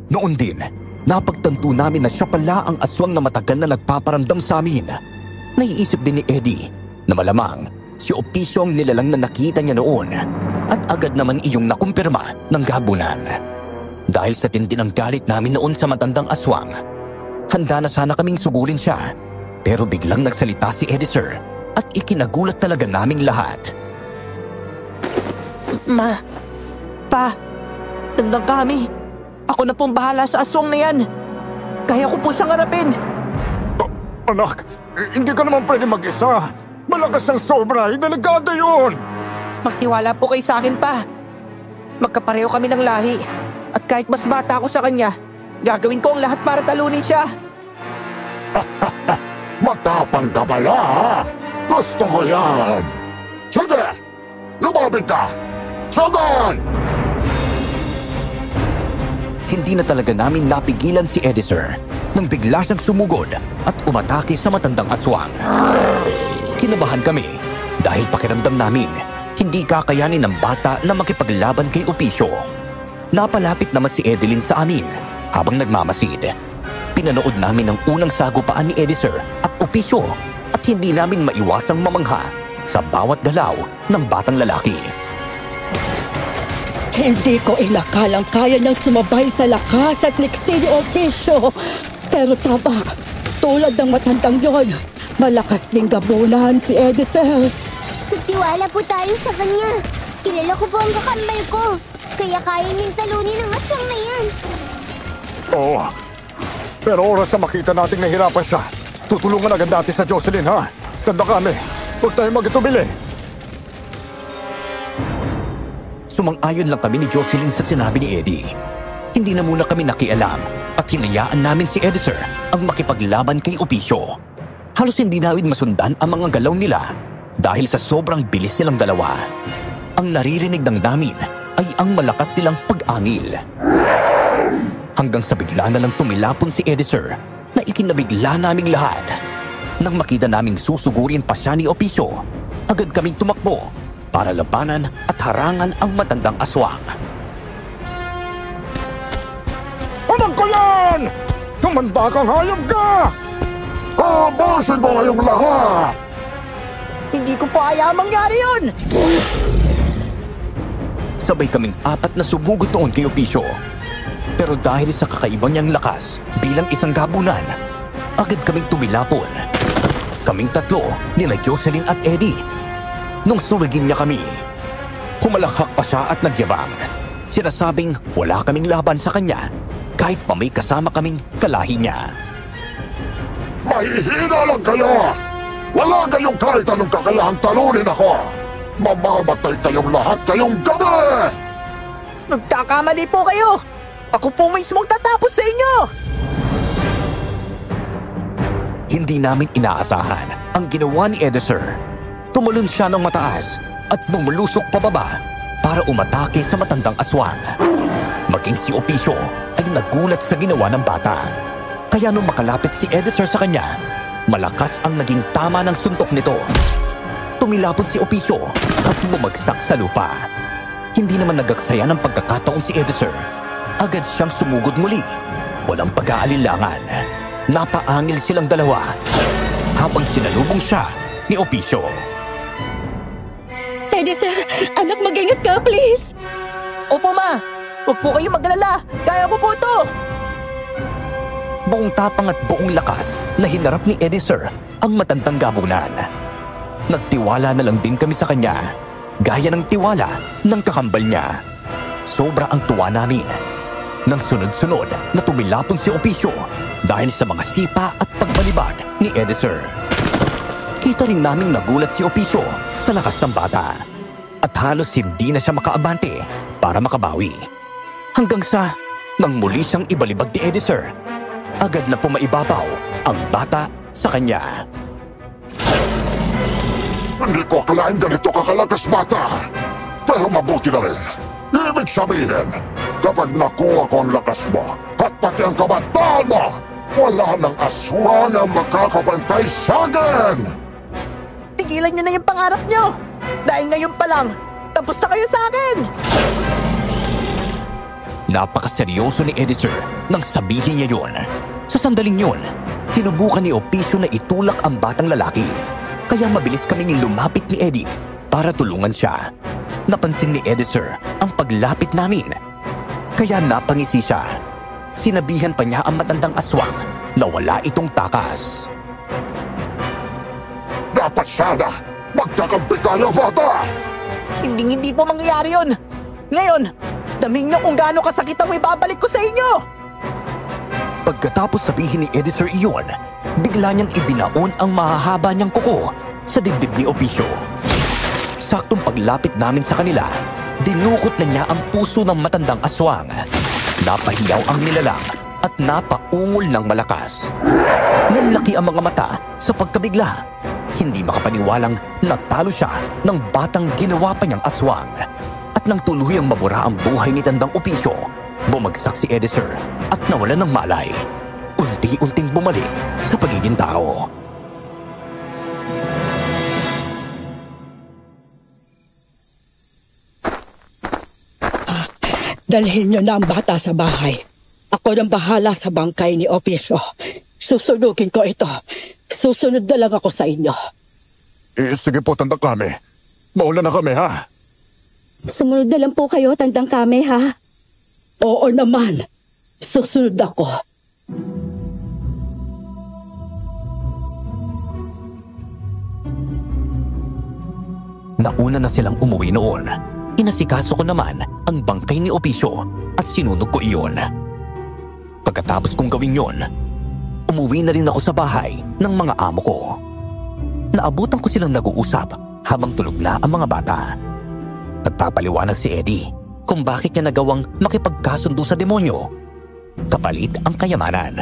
Noon din, napagtanto namin na siya pala ang aswang na matagal na nagpaparamdam sa amin. Naiisip din ni Eddie na malamang si Opisyo ang nilalang na nakita niya noon at agad naman iyong nakumpirma ng gabunan. Dahil sa tindi ng galit namin noon sa matandang aswang, handa na sana kaming sugulin siya, pero biglang nagsalita si Eddie Sir at ikinagulat talaga naming lahat. Ma, Pa, tandang kami. Ako na pong bahala sa aswang na yan. Kaya ko po siyang harapin. Anak, hindi ka naman pwede mag-isa. Malakas ang sobra, delikado yun. Magtiwala po kayo sa akin, Pa. Magkapareho kami ng lahi. At kahit mas bata ako sa kanya, gagawin ko ang lahat para talunin siya. Matapang ka pala, ha? Gusto ko yan. Sige, lumapit ka. Sige! Hindi na talaga namin napigilan si Eddie Sir nang bigla siyang sumugod at umatake sa matandang aswang. Kinabahan kami dahil pakiramdam namin hindi kakayanin ng bata na makipaglaban kay Opisyo. Napalapit naman si Edeline sa amin habang nagmamasid. Pinanood namin ang unang sagupaan ni Eddie Sir at Opisyo at hindi namin maiwasang mamangha sa bawat galaw ng batang lalaki. Hindi ko inakalang kaya niyang sumabay sa lakas at liksi ni Opisyo. Pero tama, tulad ng matandang yon, malakas ding gabunan si Edisel. Magtiwala po tayo sa kanya. Kilala ko po ang kakambal ko. Kaya kaya niyang talunin ang aswang na yan. Oo, pero oras na makita nating nahirapan siya, tutulungan agad natin sa Jocelyn, ha? Tanda kami, huwag tayong magitubili. Sumang-ayon lang kami ni Jocelyn sa sinabi ni Eddie. Hindi na muna kami nakialam at hinayaan namin si Eddie Sir ang makipaglaban kay Opisyo. Halos hindi namin masundan ang mga galaw nila dahil sa sobrang bilis nilang dalawa. Ang naririnig ng namin ay ang malakas nilang pag-angil. Hanggang sa bigla na lang tumilapon si Eddie Sir na ikinabigla naming lahat. Nang makita naming susugurin pa siya ni Opisyo, agad kaming tumakbo para labanan at harangan ang matandang aswang. Anak ko yan! Tumanda kang hayop ka! Abasin mo kayong lahat! Hindi ko po ayaw mangyari yun! Sabay kaming apat na sumugod noon kay Opisyo. Pero dahil sa kakaiba niyang lakas bilang isang gabunan, agad kaming tumilapon. Kaming tatlo ni Jocelyn at Eddie. Nung suwigin niya kami, humalakhak pa siya at nagyabang. Sinasabing wala kaming laban sa kanya kahit pa may kasama kaming kalahi niya. Mahihina lang kayo! Wala kayong kahit anong kakayahang talunin ako! Mamamatay kayong lahat kayong gabi! Nagkakamali po kayo! Ako po mismong tatapos sa inyo! Hindi namin inaasahan ang ginawa ni Eddie Sir. Tumalon siya ng mataas at bumulusok pababa para umatake sa matandang aswang. Maging si Opisyo ay nagulat sa ginawa ng bata. Kaya nung makalapit si Eddie Sir sa kanya, malakas ang naging tama ng suntok nito. Tumilapon si Opisyo at bumagsak sa lupa. Hindi naman nagagsaya ng pagkakataon si Eddie Sir. Agad siyang sumugod muli. Walang pag-aalinlangan. Napaangil silang dalawa habang sinalubong siya ni Opisyo. Eddie Sir, anak mag-ingat ka, please. Opo, Ma. Huwag po kayong maglala. Kaya ko po ito. Buong tapang at buong lakas na hinarap ni Eddie Sir ang matandang gabunan. Nagtiwala na lang din kami sa kanya, gaya ng tiwala ng kakambal niya. Sobra ang tuwa namin. Nang sunod-sunod na tumilapon si Opisyo dahil sa mga sipa at pagbalibag ni Eddie Sir. Kita rin naming nagulat si Opisyo sa lakas ng bata at halos hindi na siya makaabante para makabawi. Hanggang sa nang muli siyang ibalibag ni Eddie Sir, agad na pumaibabaw ang bata sa kanya. Hindi ko akalain ganito kakalakas, bata. Pero mabuti na rin. Ibig sabihin, kapag nakuha ko ang lakas mo at pati ang kabataan mo, wala nang aswang ang makakapantay sa akin! Tigilan niyo na yung pangarap niyo! Dahil ngayon pa lang, tapos na kayo sa akin! Napakaseryoso ni Eddie Sir nang sabihin niya yun. Sa sandaling yun, sinubukan ni Opicio na itulak ang batang lalaki. Kaya mabilis kaming lumapit ni Eddie para tulungan siya. Napansin ni Eddie Sir ang paglapit namin. Kaya napangisi siya. Sinabihan pa niya ang matandang aswang na wala itong takas. Dapat sana magkakampi tayo, bata! Hindi po mangyayari yun! Ngayon, damin niyo kung gaano kasakit ang ibabalik ko sa inyo! Pagkatapos sabihin ni Eddie Sir iyon, bigla niyang ibinaon ang mahahaba niyang kuko sa dibdib ni Opicio. Saktong paglapit namin sa kanila, dinukot na niya ang puso ng matandang aswang. Napahiyaw ang nilalang at napaungol ng malakas. Nanlaki ang mga mata sa pagkabigla. Hindi makapaniwalang natalo siya ng batang ginawa pa niyang aswang. At nang tuluyang mabura ang buhay ni Tandang Opicio, bumagsak si Eddie Sir at nawalan ng malay. Unti-unting bumalik sa pagiging tao. Dalhin niyo na ang bata sa bahay. Ako nang bahala sa bangkay ni Opicio. Susunugin ko ito. Susunod na lang ako sa inyo. Sige po, Tandang Kame. Mauna na kami, ha? Sumunod na lang po kayo, Tandang Kame, ha? Oo naman. Susunod ako. Nauna na silang umuwi noon. Inasikaso ko naman ang bangkay ni Opicio at sinunog ko iyon. Pagkatapos kong gawin yon, umuwi na rin ako sa bahay ng mga amo ko. Naabutan ko silang nag-uusap habang tulog na ang mga bata. Nagpapaliwanag si Eddie kung bakit niya nagawang makipagkasundo sa demonyo kapalit ang kayamanan.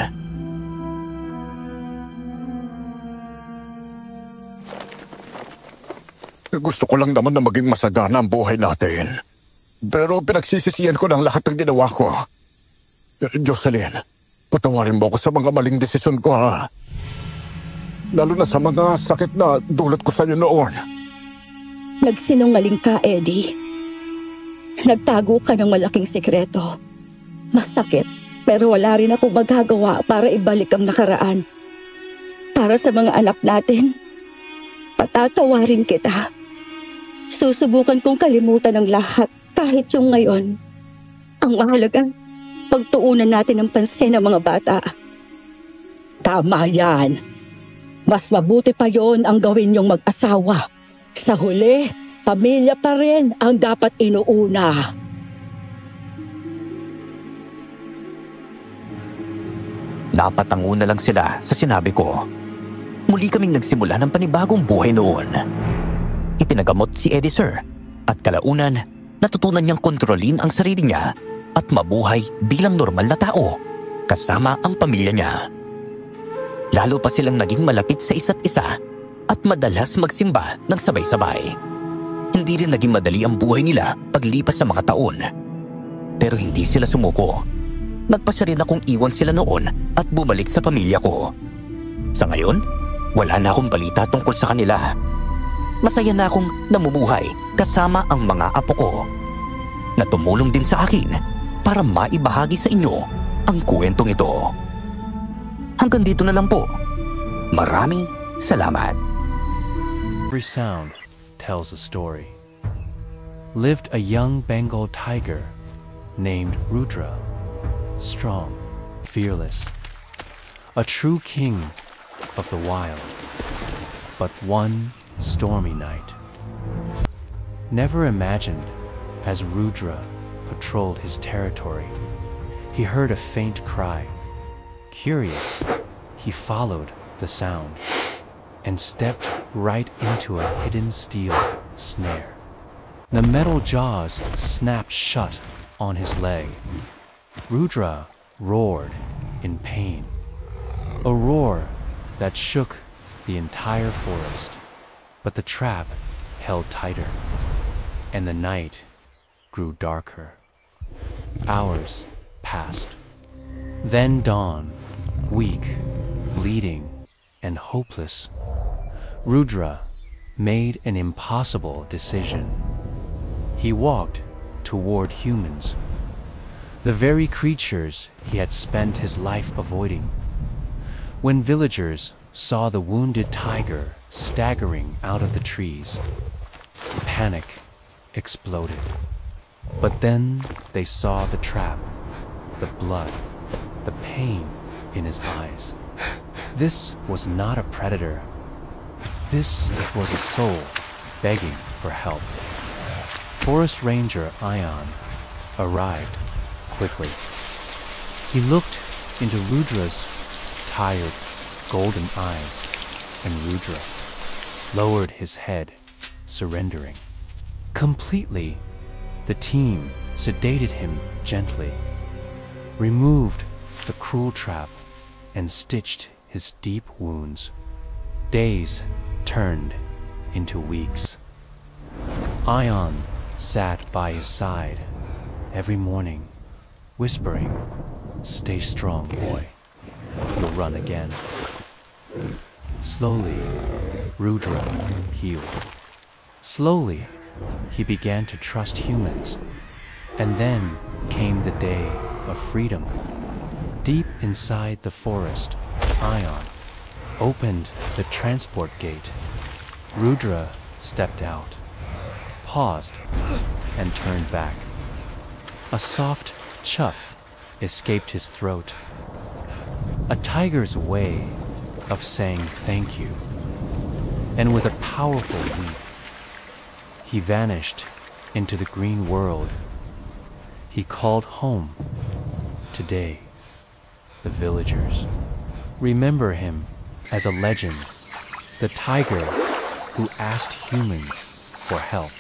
Gusto ko lang naman na maging masagana ang buhay natin. Pero pinagsisisihan ko ng lahat ng ginawa ko. Jocelyn, patawarin mo ako sa mga maling desisyon ko, ha? Lalo na sa mga sakit na dulot ko sa iyo noon. Nagsinungaling ka, Eddie. Nagtago ka ng malaking sekreto. Masakit, pero wala rin akong magagawa para ibalik ang nakaraan. Para sa mga anak natin, patatawarin kita. Susubukan kong kalimutan ang lahat kahit yung ngayon. Ang mahalaga, pagtuunan natin ng pansin ng mga bata. Tama yan. Mas mabuti pa yon ang gawin yung mag-asawa. Sa huli, pamilya pa rin ang dapat inuuna. Napatango na lang sila sa sinabi ko. Muli kaming nagsimula ng panibagong buhay noon. Ipinagamot si Eddie Sir at kalaunan natutunan niyang kontrolin ang sarili niya at mabuhay bilang normal na tao kasama ang pamilya niya. Lalo pa silang naging malapit sa isa't isa at madalas magsimba ng sabay-sabay. Hindi rin naging madali ang buhay nila paglipas sa mga taon. Pero hindi sila sumuko. Nagpasya rin akong iwan sila noon at bumalik sa pamilya ko. Sa ngayon, wala na akong balita tungkol sa kanila. Masaya na akong namumuhay kasama ang mga apo ko na tumulong din sa akin para maibahagi sa inyo ang kwentong ito. Hanggang dito na lang po. Maraming salamat. Every sound tells a story. Lived a young Bengal tiger named Rudra, strong, fearless, a true king of the wild. But one stormy night, never imagined, as Rudra patrolled his territory, he heard a faint cry. Curious, he followed the sound and stepped right into a hidden steel snare. The metal jaws snapped shut on his leg. Rudra roared in pain a roar that shook the entire forest. But the trap held tighter, and the night grew darker. Hours passed. Then dawn, weak, bleeding, and hopeless. Rudra made an impossible decision. He walked toward humans, the very creatures he had spent his life avoiding. When villagers saw the wounded tiger staggering out of the trees, panic exploded. But then they saw the trap, the blood, the pain in his eyes. This was not a predator. This was a soul begging for help. Forest Ranger Ion arrived quickly. He looked into Rudra's tired, golden eyes, and Rudra lowered his head, surrendering. Completely, the team sedated him gently, removed the cruel trap, and stitched his deep wounds. Days turned into weeks. Ion sat by his side every morning, whispering, "Stay strong, boy. You'll run again." Slowly, Rudra healed. Slowly, he began to trust humans. And then came the day of freedom. Deep inside the forest, Ion opened the transport gate. Rudra stepped out, paused, and turned back. A soft chuff escaped his throat. A tiger's way of saying thank you. And with a powerful leap, he vanished into the green world. He called home. Today, the villagers remember him as a legend, the tiger who asked humans for help.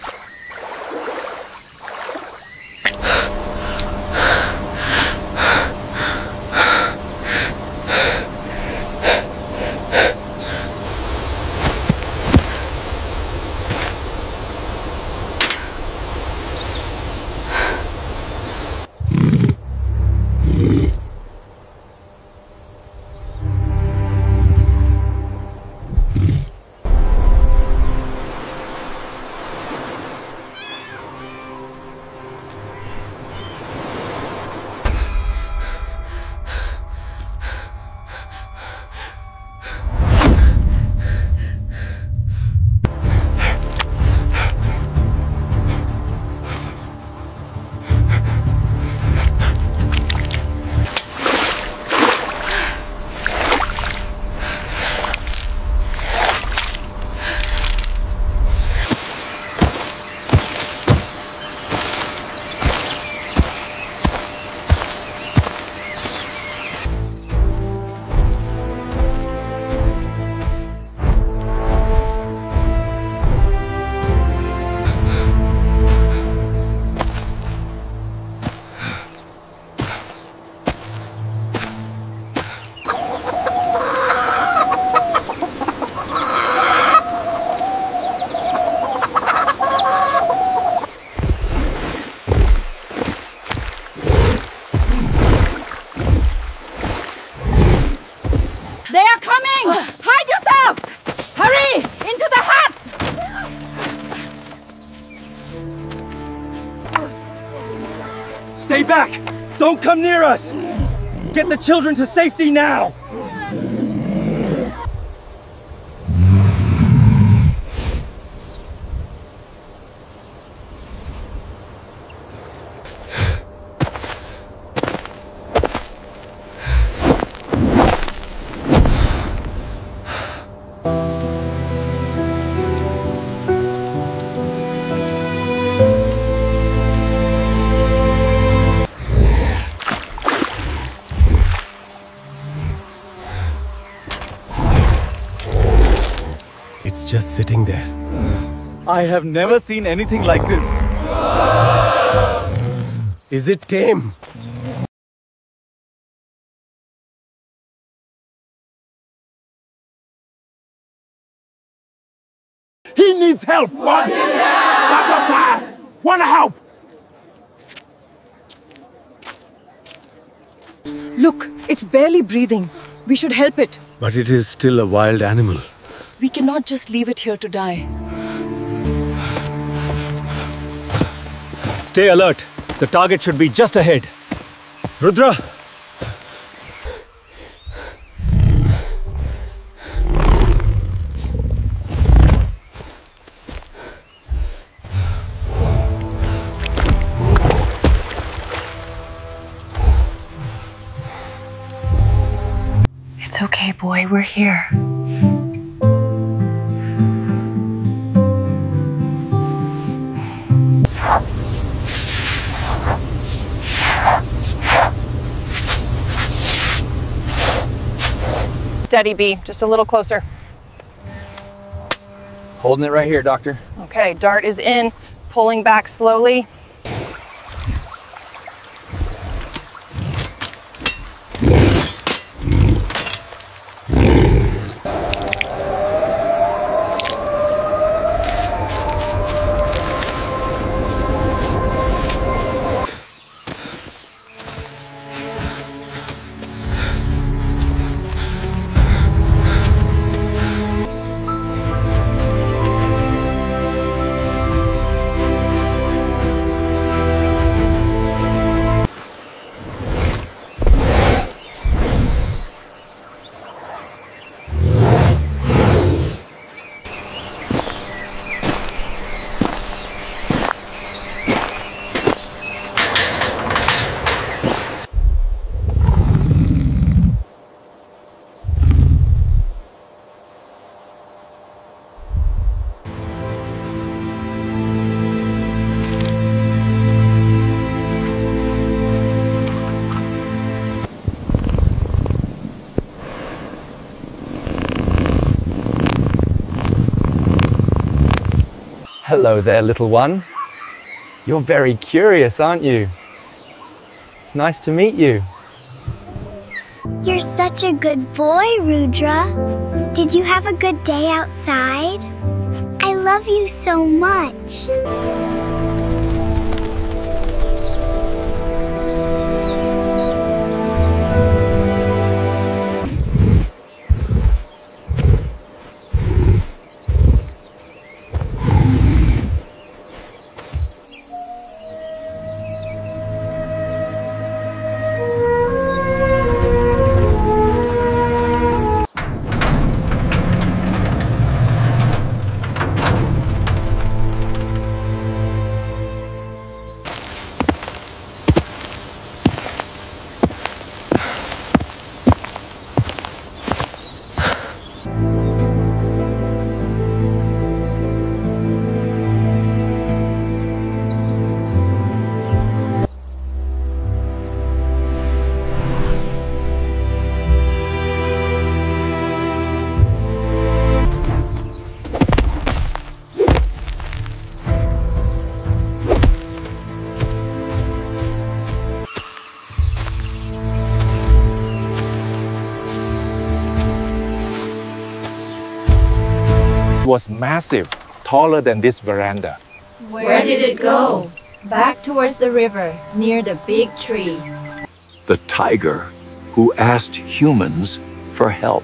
Stay back! Don't come near us! Get the children to safety now! It's just sitting there. I have never seen anything like this. Is it tame? He needs help! What? Wanna help? Look, it's barely breathing. We should help it. But it is still a wild animal. We cannot just leave it here to die. Stay alert. The target should be just ahead. Rudra! It's okay, boy. We're here. Steady, B. Just a little closer. Holding it right here, Doctor. Okay, dart is in. Pulling back slowly. Hello there, little one. You're very curious, aren't you? It's nice to meet you. You're such a good boy, Rudra. Did you have a good day outside? I love you so much. Was massive, taller than this veranda. Where did it go? Back towards the river, near the big tree. The tiger who asked humans for help.